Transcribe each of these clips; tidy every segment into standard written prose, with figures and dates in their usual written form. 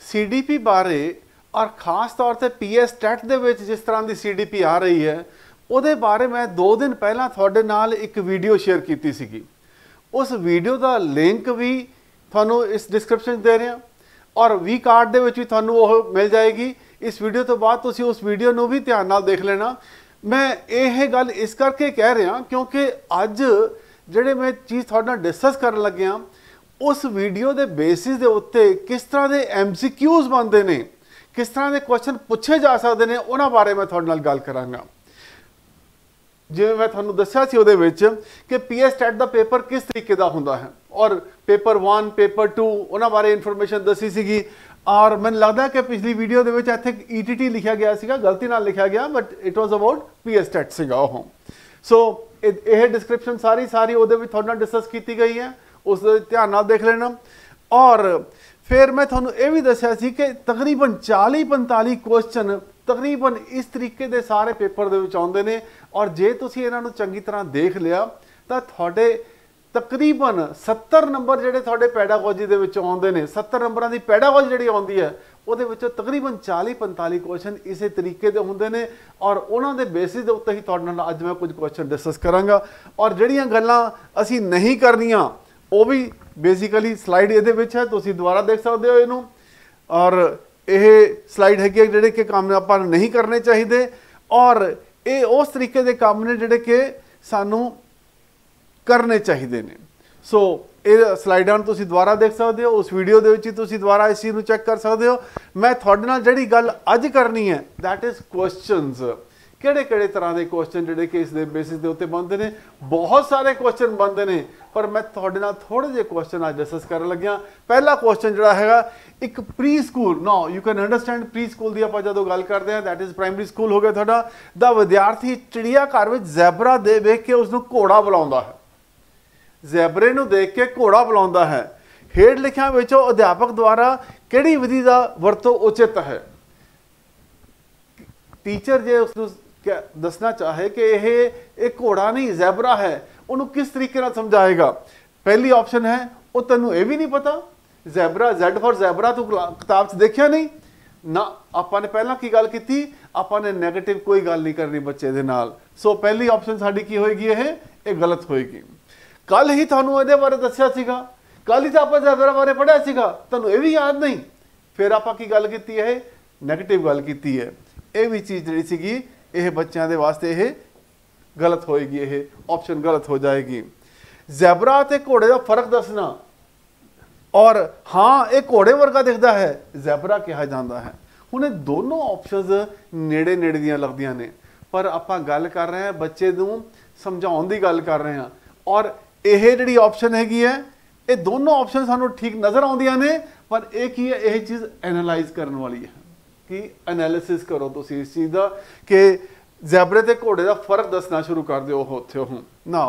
CDP बारे और खास तौर से PS ਟੈਟ ਦੇ ਵਿੱਚ जिस तरह की CDP आ रही है ਉਹਦੇ बारे मैं 2 दिन पहला ਤੁਹਾਡੇ ਨਾਲ एक वीडियो शेयर की ਸੀਗੀ। उस वीडियो का लिंक भी ਤੁਹਾਨੂੰ इस डिस्क्रिप्शन दे रहे हैं और वी कार्ड ਦੇ ਵਿੱਚ ਵੀ ਤੁਹਾਨੂੰ ਉਹ मिल जाएगी। इस वीडियो तो बाद ਤੁਸੀਂ उस वीडियो ਨੂੰ भी ध्यान ਨਾਲ देख लेना। मैं ਇਹ ਗੱਲ ਇਸ ਕਰਕੇ ਕਹਿ ਰਿਹਾ क्योंकि ਅੱਜ ਜਿਹੜੇ मैं चीज़ ਤੁਹਾਡੇ ਨਾਲ डिस्कस ਕਰਨ ਲੱਗਿਆ उस वीडियो के बेसिस के उत्ते किस तरह के MCQs बनते हैं, किस तरह के क्वेश्चन पूछे जा सकते हैं, उन्होंने बारे मैं थोड़े नाल गल करांगा। जिवें मैं तुहानूं दस्सिया सी उहदे विच कि PS ਟੈਟ का पेपर किस तरीके का हुंदा है और पेपर 1 पेपर 2 उन्होंने बारे इन्फॉर्मेशन दसी सीगी। और मैंने लगता है कि पिछली वीडियो के विच इत्थे ETT लिखा गया सीगा, गलती नाल लिखा गया, but it was about PS TET सीगा ओह। सो यह डिस्क्रिप्शन सारी उहदे विच तुहाडे नाल डिस्कस की गई है, उस ध्यान नाल देख लेना। और फिर मैं तुहानूं यह भी दस्सिया सी कि तकरीबन 40-45 क्वेश्चन तकरीबन इस तरीके के सारे पेपर दे विच आउंदे ने और जे तुसीं इन्हां नूं चंगी तरह देख लिया तो तुहाडे तकरीबन 70 नंबर जिहड़े तुहाडे पैडागोजी दे विच आउंदे ने, 70 नंबरां दी पैडागोजी जिहड़ी आउंदी है ਉਹਦੇ ਵਿੱਚ तकरीबन 40-45 क्वेश्चन इसे तरीके ਦੇ ਹੁੰਦੇ ਨੇ और ਉਹਨਾਂ ਦੇ बेसिस ਦੇ ਉੱਤੇ ਹੀ ਤੁਹਾਡੇ ਨਾਲ ਅੱਜ मैं कुछ क्वेश्चन डिस्कस करांगा। और ਜਿਹੜੀਆਂ ਗੱਲਾਂ ਅਸੀਂ नहीं करनियां ਉਹ भी बेसिकली स्लाइड ਇਹਦੇ ਵਿੱਚ है, ਤੁਸੀਂ ਦੁਬਾਰਾ देख सकते हो ਇਹਨੂੰ। और ਇਹ स्लाइड ਹੈਗੀ ਜਿਹੜੇ ਕਿ ਕੰਮ ਆਪਾਂ नहीं करने चाहिए और ਇਹ उस तरीके ਦੇ ਕੰਮ ਨੇ ਜਿਹੜੇ कि ਸਾਨੂੰ करने चाहिए ने। सो ਇਹ ਸਲਾਈਡਾਂ ਤੁਸੀਂ ਦੁਬਾਰਾ ਦੇਖ ਸਕਦੇ ਹੋ, उस वीडियो ਦੇ ਵਿੱਚ ਹੀ ਤੁਸੀਂ ਦੁਬਾਰਾ ਇਸ ਚੀਜ਼ ਨੂੰ ਚੈੱਕ ਕਰ ਸਕਦੇ ਹੋ। मैं ਤੁਹਾਡੇ ਨਾਲ ਜਿਹੜੀ ਗੱਲ ਅੱਜ ਕਰਨੀ ਹੈ दैट इज़ क्वेश्चनस, ਕਿਹੜੇ तरह के क्वेश्चन ਜਿਹੜੇ कि इस दे बेसिस ਦੇ ਉੱਤੇ ਬਣਦੇ ਨੇ। बहुत सारे क्वेश्चन बनते हैं पर मैं ਤੁਹਾਡੇ ਨਾਲ थोड़े ਜਿਹੇ क्वेश्चन ਅੱਜ डिस्कस ਕਰਨ ਲੱਗਿਆ। पहला क्वेश्चन ਜਿਹੜਾ ਹੈਗਾ एक pre school, no you can understand pre school की ਆਪਾਂ ਜਦੋਂ ਗੱਲ ਕਰਦੇ ਹਾਂ दैट इज़ प्राइमरी स्कूल हो गया ਤੁਹਾਡਾ। ਦਾ ਵਿਦਿਆਰਥੀ ਚਿੜੀਆ ਘਰ ਵਿੱਚ ਜ਼ੈਬਰਾ ਦੇ ਵੇਖ ਕੇ ਉਸ ਨੂੰ ਘੋੜਾ ਬੁਲਾਉਂਦਾ ਹੈ, ਜ਼ੈਬਰੇ ਨੂੰ ਦੇਖ ਕੇ ਘੋੜਾ ਬੁਲਾਉਂਦਾ ਹੈ। ਹੇਠ ਲਿਖਿਆਂ ਵਿੱਚੋਂ ਅਧਿਆਪਕ ਦੁਆਰਾ ਕਿਹੜੀ ਵਿਧੀ ਦਾ ਵਰਤੋਂ ਉਚਿਤ ਹੈ। टीचर जे उसनूं दसना चाहे कि यह घोड़ा नहीं जैबरा है, उन्होंने किस तरीके नाल समझाएगा। पहली ऑप्शन है वो तेनों यह भी नहीं पता, जैबरा Z फॉर जैबरा तू किताब च देखिया नहीं ना। आपां ने पहला की गल की, आपां ने नैगेटिव कोई गल नहीं करनी बच्चे दे नाल। सो पहली ऑप्शन साडी की होएगी, यह गलत होएगी। कल ही तुहानूं इहदे बारे दस्सिया सीगा, कल ही तो आपां जैबरा बारे पढ़िया सीगा, तुहानूं यह भी याद नहीं। फिर आपां की गल कीती है, नैगेटिव गल कीती है। यह भी चीज़ जी सी यह बच्चों के वास्ते यह गलत होएगी, यह ऑप्शन गलत हो जाएगी। जैबरा ते घोड़े का फर्क दसना, और हाँ ये घोड़े वर्गा दिखता है, जैबरा कहा जाता है। हुण ये दोनों ऑप्शनस नेड़े नेड़े दियां लगदियां ने, पर आपां गल कर रहे हैं बच्चे नूं समझाउण दी गल कर रहे हैं। और यह जिहड़ी ऑप्शन हैगी है, ये दोनों ऑप्शन सानूं ठीक नज़र आउंदियां ने, पर एक ही है यह चीज़ एनालाइज करने वाली है कि एनालिसिस करो तुसीं इस चीज़ का कि जैबरे ते घोड़े का फर्क दसना शुरू कर दो उत्थे हो ना।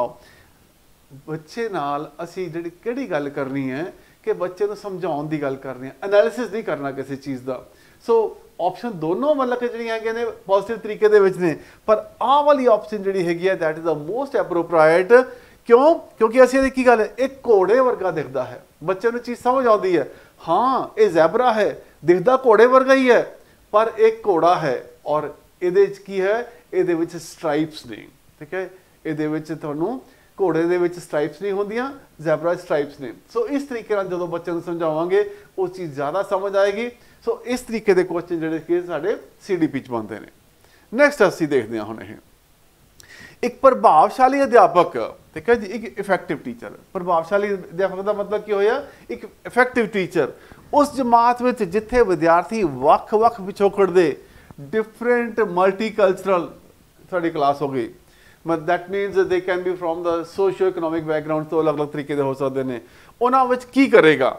बच्चे नाल असी जिहड़ी किहड़ी गल करनी है कि बच्चे नूं समझाउण दी गल करनी है, एनालिसिस नहीं करना किसी चीज़ का। सो ऑप्शन दोनों मतलब कि जिहड़ियां हैगियां ने पॉजिटिव तरीके दे विच ने, पर आह वाली ऑप्शन जिहड़ी हैगी है दैट इज़ द मोस्ट एप्रोप्राइट। क्यों? क्योंकि असीं की गल है एक घोड़े वर्गा दिखता है, बच्चे नूं चीज़ समझ आउंदी है, हाँ ये जैबरा है, दिखता घोड़े वर्गा ही है पर एक घोड़ा है और ये की है ये विच स्ट्राइप्स नहीं। ठीक है, ये तुहानूं घोड़े दे विच स्ट्राइप्स नहीं होंदियां, जैबरा स्ट्राइप्स ने। सो इस तरीके नाल जदों बच्चों नूं समझावांगे वो चीज़ ज़्यादा समझ आएगी। सो इस तरीके के क्वेश्चन जिहड़े कि साडे CDP च बनते हैं। नैक्सट असीं देखते हैं हुण एक प्रभावशाली अध्यापक, ठीक है जी, एक इफेक्टिव टीचर। प्रभावशाली अध्यापक का मतलब की होया एक इफेक्टिव टीचर उस जमात में जिथे विद्यार्थी वख-वख पिछोकड़ they different multicultural sari class हो गई, मतलब that मीनस they can be from the socio economic background तो अलग अलग तरीके हो सकते हैं। उन्होंने की करेगा,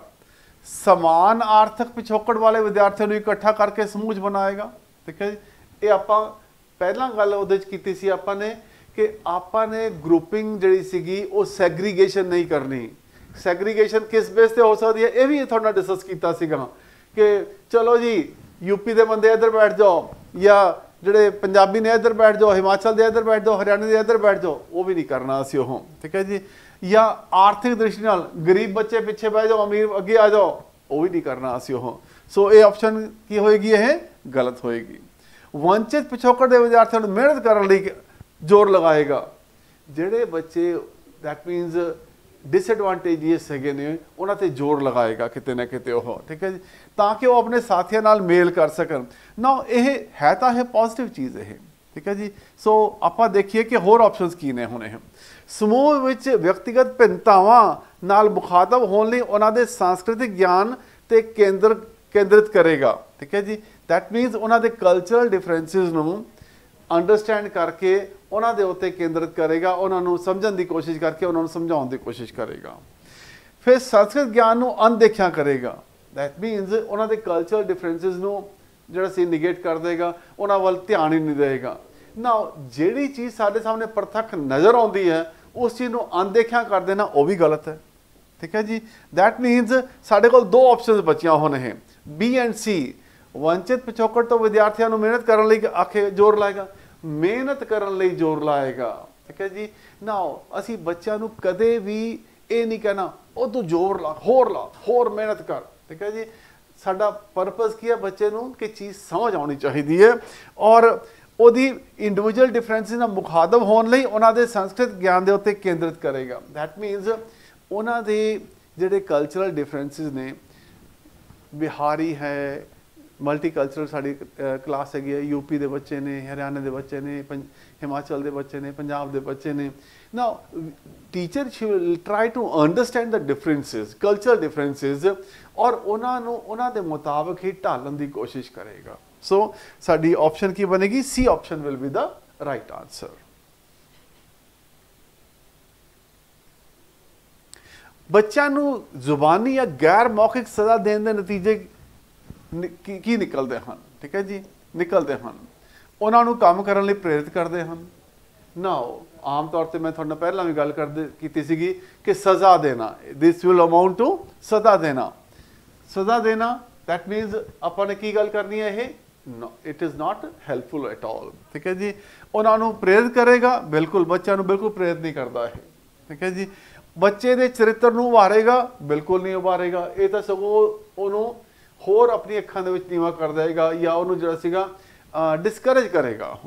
समान आर्थिक पिछोकड़ वाले विद्यार्थियों को इकट्ठा करके समूह बनाएगा। ठीक है, ये आप पहला गल उहदे च कीती सी आपां ने कि आपां ने ग्रुपिंग जिहड़ी सीगी वो सैग्रीगेशन नहीं करनी। सैग्रीगेशन किस बेस पे हो सकती है, यह भी थोड़ा डिस्कस किया सीगा कि चलो जी यूपी के बंदे इधर बैठ जाओ या ਜਿਹੜੇ पंजाबी ने इधर बैठ जाओ, हिमाचल के इधर बैठ जाओ, हरियाणा के इधर बैठ जाओ, वो भी नहीं करना असी वो। ठीक है जी, या आर्थिक दृष्टि नाल गरीब बच्चे पिछे बह जाओ, अमीर अगे आ जाओ, वो भी नहीं करना असी वो। ਸੋ ਇਹ ਆਪਸ਼ਨ ਕੀ ਹੋਏਗੀ, ਇਹ ਗਲਤ ਹੋਏਗੀ। ਵੰਚਿਤ ਪਿਛੋਕੜ ਦੇ ਵਿਦਿਆਰਥੀਆਂ ਨੂੰ ਮਿਹਨਤ ਕਰਨ ਲਈ ਜ਼ੋਰ ਲਗਾਏਗਾ। ਜਿਹੜੇ ਬੱਚੇ ਦੈਟ ਮੀਨਸ ਡਿਸਐਡਵਾਂਟੇਜਸ ਹੈਗੇ ਨੇ ਉਹਨਾਂ ਤੇ ਜ਼ੋਰ ਲਗਾਏਗਾ ਕਿਤੇ ਨਾ ਕਿਤੇ ਉਹ, ਠੀਕ ਹੈ ਜੀ, ਤਾਂ ਕਿ ਉਹ ਆਪਣੇ ਸਾਥੀਆਂ ਨਾਲ ਮੇਲ ਕਰ ਸਕਣ ਨਾ। ਇਹ ਹੈ ਤਾਂ ਇਹ ਪੋਜ਼ਿਟਿਵ ਚੀਜ਼ ਇਹ, ਠੀਕ ਹੈ ਜੀ। ਸੋ ਆਪਾਂ ਦੇਖੀਏ ਕਿ ਹੋਰ ਆਪਸ਼ਨਸ ਕੀ ਨੇ ਹੁਣ। ਇਹ ਸਮੂਹ ਵਿੱਚ ਵਿਅਕਤੀਗਤ ਭਿੰਨਤਾਵਾਂ ਨਾਲ ਮੁਖਾਤਬ ਹੋਣ ਲਈ ਉਹਨਾਂ ਦੇ ਸਾਂਸਕ੍ਰਿਤਿਕ ਗਿਆਨ ਤੇ ਕੇਂਦਰਿਤ ਕਰੇਗਾ, ਠੀਕ ਹੈ ਜੀ। ਦੈਟ ਮੀਨਸ ਉਹਨਾਂ ਦੇ ਕਲਚਰਲ ਡਿਫਰੈਂਸਿਸ ਨੂੰ ਅੰਡਰਸਟੈਂਡ ਕਰਕੇ ਉਹਨਾਂ ਦੇ ਉੱਤੇ ਕੇਂਦਰਿਤ ਕਰੇਗਾ, ਉਹਨਾਂ ਨੂੰ ਸਮਝਣ ਦੀ ਕੋਸ਼ਿਸ਼ ਕਰਕੇ ਉਹਨਾਂ ਨੂੰ ਸਮਝਾਉਣ ਦੀ ਕੋਸ਼ਿਸ਼ ਕਰੇਗਾ। ਫਿਰ ਸੰਸਕ੍ਰਿਤ ਗਿਆਨ ਨੂੰ ਅਣਦੇਖਿਆ ਕਰੇਗਾ। ਦੈਟ ਮੀਨਸ ਉਹਨਾਂ ਦੇ ਕਲਚਰਲ ਡਿਫਰੈਂਸਿਸ ਨੂੰ ਜਿਹੜਾ ਸੀ ਨਿਗੇਟ ਕਰ ਦੇਗਾ, ਉਹਨਾਂ ਵੱਲ ਧਿਆਨ ਹੀ ਨਹੀਂ ਦੇਗਾ ਨਾ। ਜਿਹੜੀ ਚੀਜ਼ ਸਾਡੇ ਸਾਹਮਣੇ ਪ੍ਰਤੱਖ ਨਜ਼ਰ ਆਉਂਦੀ ਹੈ ਉਸ ਚੀਜ਼ ਨੂੰ ਅਣਦੇਖਿਆ ਕਰ ਦੇਣਾ ਉਹ ਵੀ ਗਲਤ ਹੈ, ਠੀਕ ਹੈ ਜੀ। ਦੈਟ ਮੀਨਸ ਸਾਡੇ ਕੋਲ ਦੋ ਆਪਸ਼ਨਸ ਬਚੀਆਂ ਹੁਣ ਇਹ ਬੀ ਐਂਡ ਸੀ। ਵੰਚਿਤ ਪਿਛੋਕੜ ਤੋਂ ਵਿਦਿਆਰਥੀਆਂ ਨੂੰ ਮਿਹਨਤ ਕਰਨ ਲਈ ਆਖੇ ਜ਼ੋਰ ਲਾਏਗਾ, ਮਿਹਨਤ ਕਰਨ ਲਈ ਜ਼ੋਰ ਲਾਏਗਾ, ਠੀਕ ਹੈ ਜੀ ਨਾ। ਅਸੀਂ ਬੱਚਿਆਂ ਨੂੰ ਕਦੇ ਵੀ ਇਹ ਨਹੀਂ ਕਹਿਣਾ ਉਹ ਤੂੰ ਜ਼ੋਰ ਲਾ, ਹੋਰ ਮਿਹਨਤ ਕਰ, ਠੀਕ ਹੈ ਜੀ। ਸਾਡਾ ਪਰਪਸ ਕੀ ਹੈ, ਬੱਚੇ ਨੂੰ ਕਿ ਚੀਜ਼ ਸਮਝ ਆਉਣੀ ਚਾਹੀਦੀ ਹੈ ਔਰ ਉਹਦੀ ਇੰਡੀਵਿਜੂਅਲ ਡਿਫਰੈਂਸਿਸ ਨਾਲ ਮੁਖਾਤਬ ਹੋਣ ਲਈ ਉਹਨਾਂ ਦੇ ਸੰਸਕ੍ਰਿਤ ਗਿਆਨ ਦੇ ਉੱਤੇ ਕੇਂਦਰਿਤ ਕਰੇਗਾ। ਦੈਟ ਮੀਨਸ ਉਹਨਾਂ ਦੇ ਜਿਹੜੇ ਕਲਚਰਲ ਡਿਫਰੈਂਸਿਸ ਨੇ, ਬਿਹਾਰੀ ਹੈ, ਮਲਟੀਕਲਚਰਲ ਸਾਡੀ ਕਲਾਸ ਹੈਗੀ ਹੈ, ਯੂਪੀ ਦੇ ਬੱਚੇ ਨੇ, ਹਰਿਆਣੇ ਦੇ ਬੱਚੇ ਨੇ, ਹਿਮਾਚਲ ਦੇ ਬੱਚੇ ਨੇ, ਪੰਜਾਬ ਦੇ ਬੱਚੇ ਨੇ ਨਾ। Teacher she will try to understand the differences, cultural differences ਔਰ ਉਹਨਾਂ ਨੂੰ ਉਹਨਾਂ ਦੇ ਮੁਤਾਬਕ ਹੀ ਢਾਲਣ ਦੀ ਕੋਸ਼ਿਸ਼ ਕਰੇਗਾ। ਸੋ ਸਾਡੀ ਆਪਸ਼ਨ ਕੀ ਬਣੇਗੀ, C option will be the right answer. ਬੱਚਿਆਂ ਨੂੰ ਜ਼ੁਬਾਨੀ ਜਾਂ ਗੈਰ ਮੌਖਿਕ ਸਜ਼ਾ ਦੇਣ ਦੇ ਨਤੀਜੇ ਕੀ ਨਿਕਲਦੇ ਹਨ, ਠੀਕ ਹੈ ਜੀ, ਨਿਕਲਦੇ ਹਨ। ਉਹਨਾਂ ਨੂੰ ਕੰਮ ਕਰਨ ਲਈ ਪ੍ਰੇਰਿਤ ਕਰਦੇ ਹਨ ਨਾ। ਆਮ ਤੌਰ ਤੇ ਮੈਂ ਤੁਹਾਡੇ ਨਾਲ ਪਹਿਲਾਂ ਵੀ ਗੱਲ ਕੀਤੀ ਸੀਗੀ ਕਿ ਸਜ਼ਾ ਦੇਣਾ, ਦਿਸ ਵਿਲ ਅਮਾਊਂਟ ਟੂ ਸਜ਼ਾ ਦੇਣਾ। ਸਜ਼ਾ ਦੇਣਾ ਦੈਟ ਮੀਨਸ ਆਪਾਂ ਨੇ ਕੀ ਗੱਲ ਕਰਨੀ ਹੈ, ਇਹ it is not helpful at all, ਠੀਕ ਹੈ ਜੀ। ਉਹਨਾਂ ਨੂੰ ਪ੍ਰੇਰਿਤ ਕਰੇਗਾ, ਬਿਲਕੁਲ ਬੱਚਿਆਂ ਨੂੰ ਬਿਲਕੁਲ ਪ੍ਰੇਰਿਤ ਨਹੀਂ ਕਰਦਾ ਇਹ, ਠੀਕ ਹੈ ਜੀ। ਬੱਚੇ ਦੇ ਚਰਿੱਤਰ ਨੂੰ ਉਭਾਰੇਗਾ, ਬਿਲਕੁਲ ਨਹੀਂ ਉਭਾਰੇਗਾ। ਇਹ ਤਾਂ ਸਗੋਂ ਉਹਨੂੰ ਹੋਰ ਆਪਣੀ ਅੱਖਾਂ ਦੇ ਵਿੱਚ ਨੀਵਾਂ ਕਰ ਦੇਗਾ ਜਾਂ ਉਹਨੂੰ ਜਿਹੜਾ ਸੀਗਾ ਡਿਸਕਰੇਜ ਕਰੇਗਾ।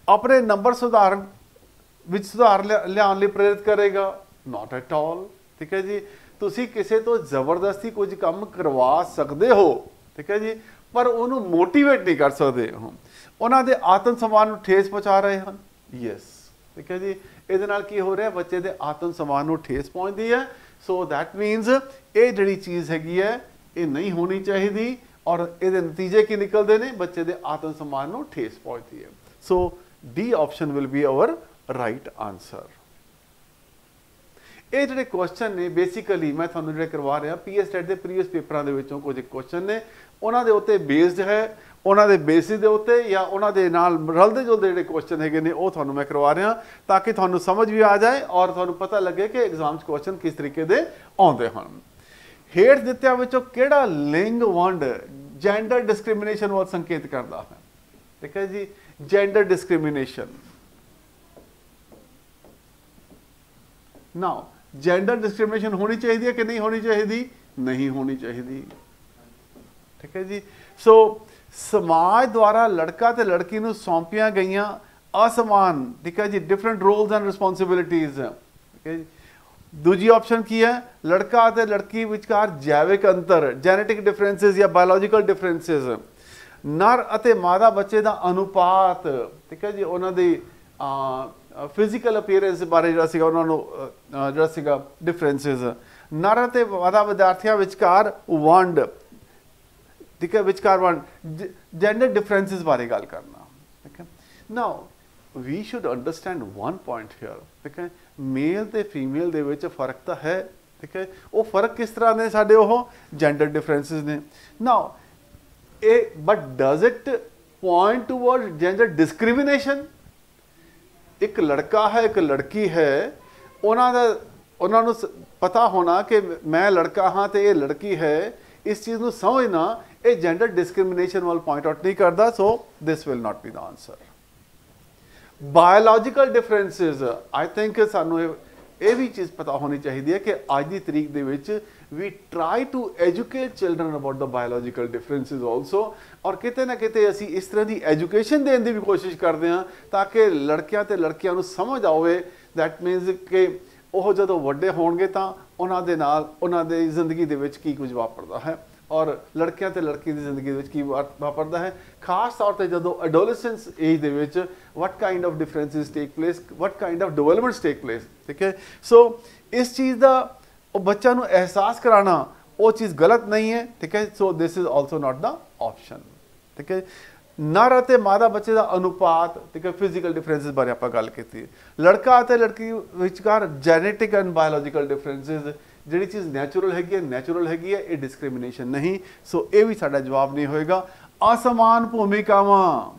ਆਪਣੇ ਨੰਬਰ ਸੁਧਾਰ ਲਿਆਉਣ ਲਈ ਪ੍ਰੇਰਿਤ ਕਰੇਗਾ, ਨਾਟ ਐਟ ਆਲ, ਠੀਕ ਹੈ ਜੀ। ਤੁਸੀਂ ਕਿਸੇ ਤੋਂ ਜ਼ਬਰਦਸਤੀ ਕੁਝ ਕੰਮ ਕਰਵਾ ਸਕਦੇ ਹੋ, ਠੀਕ ਹੈ ਜੀ, ਪਰ ਉਹਨੂੰ ਮੋਟੀਵੇਟ ਨਹੀਂ ਕਰ ਸਕਦੇ ਹੋ। ਉਹਨਾਂ ਦੇ ਆਤਮ ਸਨਮਾਨ ਨੂੰ ਠੇਸ ਪਹੁੰਚਾ ਰਹੇ ਹਨ, ਯੈਸ, ਠੀਕ ਹੈ ਜੀ। ਇਹਦੇ ਨਾਲ ਕੀ ਹੋ ਰਿਹਾ, ਬੱਚੇ ਦੇ ਆਤਮ ਸਨਮਾਨ ਨੂੰ ਠੇਸ ਪਹੁੰਚਦੀ ਹੈ। ਸੋ ਦੈਟ ਮੀਨਸ ਇਹ ਜਿਹੜੀ ਚੀਜ਼ ਹੈਗੀ ਹੈ ਇਹ ਨਹੀਂ ਹੋਣੀ ਚਾਹੀਦੀ ਔਰ ਇਹਦੇ ਨਤੀਜੇ ਕੀ ਨਿਕਲਦੇ ਨੇ, ਬੱਚੇ ਦੇ ਆਤਮ ਸਨਮਾਨ ਨੂੰ ਠੇਸ ਪਹੁੰਚਦੀ ਹੈ। So D option will be our right answer. ਇਹ ਜਿਹੜੇ ਕੁਐਸਚਨ ਨੇ ਬੇਸਿਕਲੀ ਮੈਂ ਤੁਹਾਨੂੰ ਜਿਹੜੇ ਕਰਵਾ ਰਿਹਾ ਪੀਐਸ ਟੈਟ ਦੇ ਪ੍ਰੀਵੀਅਸ ਪੇਪਰਾਂ ਦੇ ਵਿੱਚੋਂ ਕੁਝ ਕੁਐਸਚਨ ਨੇ, ਉਹਨਾਂ ਦੇ ਉੱਤੇ ਬੇਸਡ ਹੈ, ਉਹਨਾਂ ਦੇ ਬੇਸਿਸ ਦੇ ਉੱਤੇ ਜਾਂ ਉਹਨਾਂ ਦੇ ਨਾਲ ਰਲਦੇ ਜੁਲਦੇ ਜਿਹੜੇ ਕੁਐਸਚਨ ਹੈਗੇ ਨੇ ਉਹ ਤੁਹਾਨੂੰ ਮੈਂ ਕਰਵਾ ਰਿਹਾ ਤਾਂ ਕਿ ਤੁਹਾਨੂੰ ਸਮਝ ਵੀ ਆ ਜਾਏ ਔਰ ਤੁਹਾਨੂੰ ਪਤਾ ਲੱਗੇ ਕਿ ਐਗਜ਼ਾਮ 'ਚ ਕੁਐਸਚਨ ਕਿਸ ਤਰੀਕੇ ਦੇ ਆਉਂਦੇ ਹਨ। ਹੇਠ ਦਿੱਤਿਆਂ ਵਿੱਚੋਂ ਕਿਹੜਾ ਲਿੰਗ ਵੰਡ ਜੈਂਡਰ ਡਿਸਕ੍ਰਿਮੀਨੇਸ਼ਨ ਵੱਲ ਸੰਕੇਤ ਕਰਦਾ ਹੈ, ਠੀਕ ਹੈ ਜੀ। ਜੈਂਡਰ ਡਿਸਕ੍ਰਿਮੀਨੇਸ਼ਨ ਨਾਓ, ਜੈਂਡਰ ਡਿਸਕ੍ਰਿਮੀਨੇਸ਼ਨ ਹੋਣੀ ਚਾਹੀਦੀ ਹੈ ਕਿ ਨਹੀਂ ਹੋਣੀ ਚਾਹੀਦੀ, ਨਹੀਂ ਹੋਣੀ ਚਾਹੀਦੀ, ਠੀਕ ਹੈ ਜੀ। ਸੋ ਸਮਾਜ ਦੁਆਰਾ ਲੜਕਾ ਤੇ ਲੜਕੀ ਨੂੰ ਸੌਂਪੀਆਂ ਗਈਆਂ ਅਸਮਾਨ, ਠੀਕ ਹੈ ਜੀ, ਡਿਫਰੈਂਟ ਰੋਲਸ ਐਂਡ ਰਿਸਪੌਂਸਿਬਿਲਿਟੀਜ਼, ਠੀਕ ਹੈ ਜੀ। ਦੂਜੀ ਆਪਸ਼ਨ ਕੀ ਹੈ, ਲੜਕਾ ਅਤੇ ਲੜਕੀ ਵਿਚਕਾਰ ਜੈਵਿਕ ਅੰਤਰ, ਜੈਨੇਟਿਕ ਡਿਫਰੈਂਸਿਸ ਜਾਂ ਬਾਇਓਲੋਜੀਕਲ ਡਿਫਰੈਂਸਿਸ, ਨਰ ਅਤੇ ਮਾਦਾ ਬੱਚੇ ਦਾ ਅਨੁਪਾਤ, ਠੀਕ ਹੈ ਜੀ, ਉਹਨਾਂ ਦੀ ਫਿਜ਼ੀਕਲ ਅਪੀਅਰੈਂਸ ਬਾਰੇ ਜਿਹੜਾ ਸੀਗਾ ਉਹਨਾਂ ਨੂੰ ਜਿਹੜਾ ਸੀਗਾ ਡਿਫਰੈਂਸਿਸ, ਨਰ ਅਤੇ ਮਾਦਾ ਵਿਦਿਆਰਥੀਆਂ ਵਿਚਕਾਰ ਵੰਡ, ਠੀਕ ਹੈ, ਵਿਚਕਾਰ ਵੰਡ, ਜੈਂਡਰ ਡਿਫਰੈਂਸਿਸ ਬਾਰੇ ਗੱਲ ਕਰਨਾ, ਠੀਕ ਹੈ। Now we should understand one point here, ਠੀਕ ਹੈ, ਮੇਲ ਤੇ ਫੀਮੇਲ ਦੇ ਵਿੱਚ ਫਰਕ ਤਾਂ ਹੈ, ਠੀਕ ਹੈ। ਉਹ ਫਰਕ ਕਿਸ ਤਰ੍ਹਾਂ ਦੇ ਸਾਡੇ, ਉਹ ਜੈਂਡਰ ਡਿਫਰੈਂਸਿਸ ਨੇ। ਨਾਓ ਇਹ but does it point toward gender discrimination? ਇੱਕ ਲੜਕਾ ਹੈ ਇੱਕ ਲੜਕੀ ਹੈ, ਉਹਨਾਂ ਨੂੰ ਪਤਾ ਹੋਣਾ ਕਿ ਮੈਂ ਲੜਕਾ ਹਾਂ ਤੇ ਇਹ ਲੜਕੀ ਹੈ, ਇਸ ਚੀਜ਼ ਨੂੰ ਸਮਝਣਾ ਇਹ ਜੈਂਡਰ ਡਿਸਕ੍ਰਿਮੀਨੇਸ਼ਨ ਵੱਲ ਪੁਆਇੰਟ ਆਊਟ ਨਹੀਂ ਕਰਦਾ। So this will not be the answer. Biological differences, I think ਸਾਨੂੰ ਇਹ ਵੀ ਚੀਜ਼ ਪਤਾ ਹੋਣੀ ਚਾਹੀਦੀ ਹੈ ਕਿ ਅੱਜ ਦੀ ਤਰੀਕ ਦੇ ਵਿੱਚ we try to educate children about the biological differences also, और किते ना किते ਅਸੀਂ ਇਸ ਤਰ੍ਹਾਂ ਦੀ ਐਜੂਕੇਸ਼ਨ ਦੇਣ ਦੀ ਵੀ ਕੋਸ਼ਿਸ਼ ਕਰਦੇ ਹਾਂ ਤਾਂ ਕਿ ਲੜਕਿਆਂ ਤੇ ਲੜਕੀਆਂ ਨੂੰ ਸਮਝ ਆਵੇ। ਦੈਟ ਮੀਨਸ ਕਿ ਉਹ ਜਦੋਂ ਵੱਡੇ ਹੋਣਗੇ ਤਾਂ ਉਹਨਾਂ ਦੇ ਨਾਲ ਉਹਨਾਂ ਦੀ ਜ਼ਿੰਦਗੀ ਦੇ ਵਿੱਚ ਕੀ ਕੁਝ ਵਾਪਰਦਾ ਹੈ ਔਰ ਲੜਕਿਆਂ ਤੇ ਲੜਕੀ ਦੀ ਜ਼ਿੰਦਗੀ ਦੇ ਵਿੱਚ ਕੀ ਵਾਪਰਦਾ ਹੈ, ਖਾਸ ਤੌਰ ਤੇ ਜਦੋਂ ਐਡੋਲੈਸੈਂਸ ਏਜ ਦੇ ਵਿੱਚ what kind of differences take place, what kind of developments take place। ਠੀਕ ਹੈ, ਸੋ ਇਸ ਚੀਜ਼ ਦਾ ਉਹ ਬੱਚਿਆਂ ਨੂੰ ਅਹਿਸਾਸ ਕਰਾਉਣਾ ਉਹ ਚੀਜ਼ ਗਲਤ ਨਹੀਂ ਹੈ। ਠੀਕ ਹੈ, so this is also not the option. ਠੀਕ ਹੈ, ਨਰ ਅਤੇ ਮਾਦਾ ਬੱਚੇ ਦਾ ਅਨੁਪਾਤ, ਠੀਕ ਹੈ, ਫਿਜ਼ੀਕਲ ਡਿਫਰੈਂਸਿਸ ਬਾਰੇ ਆਪਾਂ ਗੱਲ ਕੀਤੀ। ਲੜਕਾ ਅਤੇ ਲੜਕੀ ਵਿਚਕਾਰ ਜੈਨੇਟਿਕ ਐਂਡ ਬਾਇਓਲੋਜੀਕਲ ਡਿਫਰੈਂਸਿਸ, ਜਿਹੜੀ ਚੀਜ਼ ਨੈਚੁਰਲ ਹੈਗੀ ਹੈ, ਇਹ ਡਿਸਕ੍ਰਿਮੀਨੇਸ਼ਨ ਨਹੀਂ। ਸੋ ਇਹ ਵੀ ਸਾਡਾ ਜਵਾਬ ਨਹੀਂ ਹੋਏਗਾ। ਅਸਮਾਨ ਭੂਮਿਕਾਵਾਂ,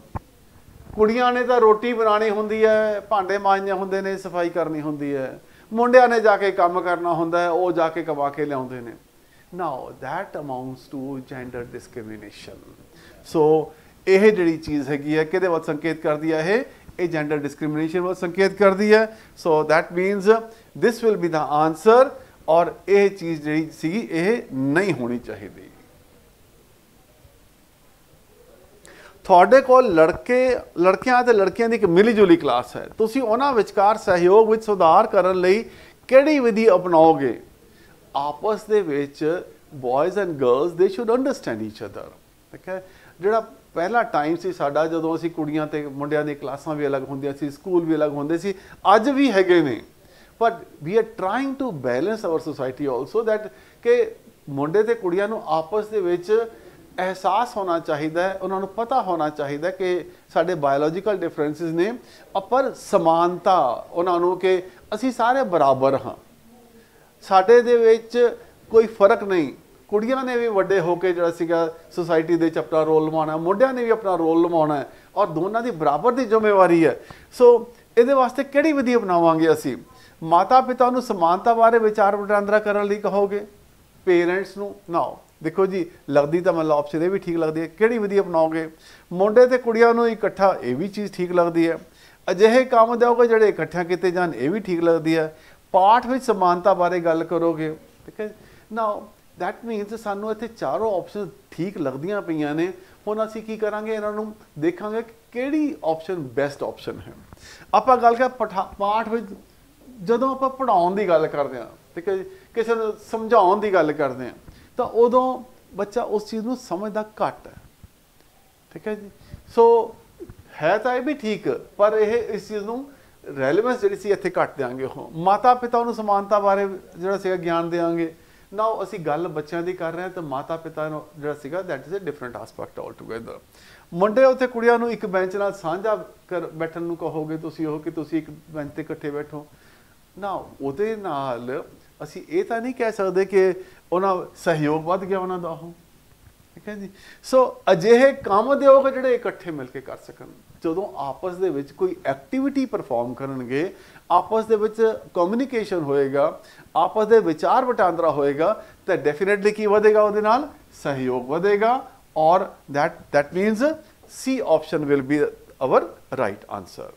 ਕੁੜੀਆਂ ਨੇ ਤਾਂ ਰੋਟੀ ਬਣਾਉਣੀ ਹੁੰਦੀ ਹੈ, ਭਾਂਡੇ ਮਾਂਜਣੇ ਹੁੰਦੇ ਨੇ, ਸਫਾਈ ਕਰਨੀ ਹੁੰਦੀ ਹੈ, ਮੁੰਡਿਆਂ ਨੇ ਜਾ ਕੇ ਕੰਮ ਕਰਨਾ ਹੁੰਦਾ ਹੈ, ਉਹ ਜਾ ਕੇ ਕਮਾ ਕੇ ਲਿਆਉਂਦੇ ਨੇ। Now that amounts to gender discrimination. ਸੋ ਇਹ ਜਿਹੜੀ ਚੀਜ਼ ਹੈਗੀ ਹੈ ਕਿਹਦੇ ਵੱਲ ਸੰਕੇਤ ਕਰਦੀ ਹੈ? ਇਹ ਜੈਂਡਰ ਡਿਸਕ੍ਰਿਮੀਨੇਸ਼ਨ ਵੱਲ ਸੰਕੇਤ ਕਰਦੀ ਹੈ। So that means this will be the answer, ਔਰ ਇਹ ਚੀਜ਼ ਜਿਹੜੀ ਸੀਗੀ ਇਹ ਨਹੀਂ ਹੋਣੀ ਚਾਹੀਦੀ। ਤੁਹਾਡੇ ਕੋਲ ਲੜਕਿਆਂ ਅਤੇ ਲੜਕੀਆਂ ਦੀ ਇੱਕ ਮਿਲੀ ਜੁਲੀ ਕਲਾਸ ਹੈ, ਤੁਸੀਂ ਉਹਨਾਂ ਵਿਚਕਾਰ ਸਹਿਯੋਗ ਵਿੱਚ ਸੁਧਾਰ ਕਰਨ ਲਈ ਕਿਹੜੀ ਵਿਧੀ ਅਪਣਾਓਗੇ? ਆਪਸ ਦੇ ਵਿੱਚ ਬॉयਜ਼ ਐਂਡ ਗਰਲਸ ਦੇ ਸ਼ੁੱਡ ਅੰਡਰਸਟੈਂਡ ਈਚ ਅਦਰ। ਠੀਕ ਹੈ, ਜਿਹੜਾ ਪਹਿਲਾ ਟਾਈਮ ਸੀ ਸਾਡਾ ਜਦੋਂ ਅਸੀਂ ਕੁੜੀਆਂ ਤੇ ਮੁੰਡਿਆਂ ਦੀਆਂ ਕਲਾਸਾਂ ਵੀ ਅਲੱਗ ਹੁੰਦੀਆਂ ਸੀ, ਸਕੂਲ ਵੀ ਅਲੱਗ ਹੁੰਦੇ ਸੀ, ਅੱਜ ਵੀ ਹੈਗੇ ਨੇ, but we are trying to balance our society also that ਕਿ ਮੁੰਡੇ ਤੇ ਕੁੜੀਆਂ ਨੂੰ ਆਪਸ ਦੇ ਵਿੱਚ ਅਹਿਸਾਸ ਹੋਣਾ ਚਾਹੀਦਾ ਹੈ, ਉਹਨਾਂ ਨੂੰ ਪਤਾ ਹੋਣਾ ਚਾਹੀਦਾ ਕਿ ਸਾਡੇ ਬਾਇਓਲੋਜੀਕਲ ਡਿਫਰੈਂਸਿਸ ਨੇ, ਪਰ ਸਮਾਨਤਾ ਉਹਨਾਂ ਨੂੰ ਕਿ ਅਸੀਂ ਸਾਰੇ ਬਰਾਬਰ ਹਾਂ, ਸਾਡੇ ਦੇ ਵਿੱਚ ਕੋਈ ਫਰਕ ਨਹੀਂ। ਕੁੜੀਆਂ ਨੇ ਵੀ ਵੱਡੇ ਹੋ ਕੇ ਜਿਹੜਾ ਸੀਗਾ ਸੋਸਾਇਟੀ ਦੇ ਵਿੱਚ ਆਪਣਾ ਰੋਲ ਨਿਭਾਉਣਾ, ਮੁੰਡਿਆਂ ਨੇ ਵੀ ਆਪਣਾ ਰੋਲ ਨਿਭਾਉਣਾ ਹੈ, ਔਰ ਦੋਨਾਂ ਦੀ ਬਰਾਬਰ ਦੀ ਜ਼ਿੰਮੇਵਾਰੀ ਹੈ। ਸੋ ਇਹਦੇ ਵਾਸਤੇ ਕਿਹੜੀ ਵਿਧੀ ਅਪਣਾਵਾਂਗੇ ਅਸੀਂ? ਮਾਤਾ ਪਿਤਾ ਨੂੰ ਸਮਾਨਤਾ ਬਾਰੇ ਵਿਚਾਰ ਵਟਾਂਦਰਾ ਕਰਨ ਲਈ ਕਹੋਗੇ? ਪੇਰੈਂਟਸ ਨੂੰ? ਨਾਓ ਦੇਖੋ ਜੀ, ਲੱਗਦੀ ਤਾਂ ਮਤਲਬ ਆਪਸ਼ਨ ਇਹ ਵੀ ਠੀਕ ਲੱਗਦੀ ਹੈ। ਕਿਹੜੀ ਵਿਧੀ ਅਪਣਾਓਗੇ? ਮੁੰਡੇ ਤੇ ਕੁੜੀਆਂ ਨੂੰ ਇਕੱਠਾ, ਇਹ ਵੀ ਚੀਜ਼ ਠੀਕ ਲੱਗਦੀ ਹੈ। ਅਜਿਹੇ ਕੰਮ ਦਿਓਗੇ ਜਿਹੜੇ ਇਕੱਠਿਆਂ ਕੀਤੇ ਜਾਣ, ਇਹ ਵੀ ਠੀਕ ਲੱਗਦੀ ਹੈ। ਪਾਠ ਵਿੱਚ ਸਮਾਨਤਾ ਬਾਰੇ ਗੱਲ ਕਰੋਗੇ। ਠੀਕ ਹੈ, ਨਾਓ ਦੈਟ ਮੀਨਸ ਸਾਨੂੰ ਇੱਥੇ ਚਾਰੋਂ ਆਪਸ਼ਨ ਠੀਕ ਲੱਗਦੀਆਂ ਪਈਆਂ ਨੇ। ਹੁਣ ਅਸੀਂ ਕੀ ਕਰਾਂਗੇ? ਇਹਨਾਂ ਨੂੰ ਦੇਖਾਂਗੇ ਕਿਹੜੀ ਆਪਸ਼ਨ ਬੈਸਟ ਆਪਸ਼ਨ ਹੈ। ਆਪਾਂ ਗੱਲ ਕਰ ਪਾਠ ਵਿੱਚ ਜਦੋਂ ਆਪਾਂ ਪੜ੍ਹਾਉਣ ਦੀ ਗੱਲ ਕਰਦੇ ਹਾਂ, ਠੀਕ ਹੈ ਜੀ, ਕਿਸੇ ਨੂੰ ਸਮਝਾਉਣ ਦੀ ਗੱਲ ਕਰਦੇ ਹਾਂ, ਤਾਂ ਉਦੋਂ ਬੱਚਾ ਉਸ ਚੀਜ਼ ਨੂੰ ਸਮਝਦਾ ਘੱਟ ਹੈ। ਠੀਕ ਹੈ ਜੀ, ਸੋ ਹੈ ਤਾਂ ਇਹ ਵੀ ਠੀਕ, ਪਰ ਇਹ ਇਸ ਚੀਜ਼ ਨੂੰ ਰੈਲੇਵੈਂਸ ਜਿਹੜੀ ਸੀ ਇੱਥੇ ਘੱਟ ਦਿਆਂਗੇ। ਉਹ ਮਾਤਾ ਪਿਤਾ ਨੂੰ ਸਮਾਨਤਾ ਬਾਰੇ ਜਿਹੜਾ ਸੀਗਾ ਗਿਆਨ ਦੇਵਾਂਗੇ। ਨਾਓ ਅਸੀਂ ਗੱਲ ਬੱਚਿਆਂ ਦੀ ਕਰ ਰਹੇ ਹਾਂ, ਤਾਂ ਮਾਤਾ ਪਿਤਾ ਨੂੰ ਜਿਹੜਾ ਸੀਗਾ that is a different aspect altogether. ਮੁੰਡੇ ਉੱਥੇ ਕੁੜੀਆਂ ਨੂੰ ਇੱਕ ਬੈਂਚ ਨਾਲ ਸਾਂਝਾ ਬੈਠਣ ਨੂੰ ਕਹੋਗੇ ਤੁਸੀਂ, ਉਹ ਕਿ ਤੁਸੀਂ ਇੱਕ ਬੈਂਚ ਤੇ ਇਕੱਠੇ ਬੈਠੋ ਨਾ, ਉਹਦੇ ਨਾਲ ਅਸੀਂ ਇਹ ਤਾਂ ਨਹੀਂ ਕਹਿ ਸਕਦੇ ਕਿ ਉਹਨਾਂ ਸਹਿਯੋਗ ਵੱਧ ਗਿਆ ਉਹਨਾਂ ਦਾ ਉਹ। ਠੀਕ ਹੈ ਜੀ, ਸੋ ਅਜਿਹੇ ਕੰਮ ਦਿਓਗੇ ਜਿਹੜੇ ਇਕੱਠੇ ਮਿਲ ਕੇ ਕਰ ਸਕਣ। ਜਦੋਂ ਆਪਸ ਦੇ ਵਿੱਚ ਕੋਈ ਐਕਟੀਵਿਟੀ ਪਰਫਾਰਮ ਕਰਨਗੇ, ਆਪਸ ਦੇ ਵਿੱਚ ਕਮਿਊਨੀਕੇਸ਼ਨ ਹੋਏਗਾ, ਆਪਸ ਦੇ ਵਿਚਾਰ ਵਟਾਂਦਰਾ ਹੋਏਗਾ, ਤਾਂ ਡੈਫੀਨੇਟਲੀ ਕੀ ਵਧੇਗਾ? ਉਹਦੇ ਨਾਲ ਸਹਿਯੋਗ ਵਧੇਗਾ, ਔਰ that means C option will be our right answer।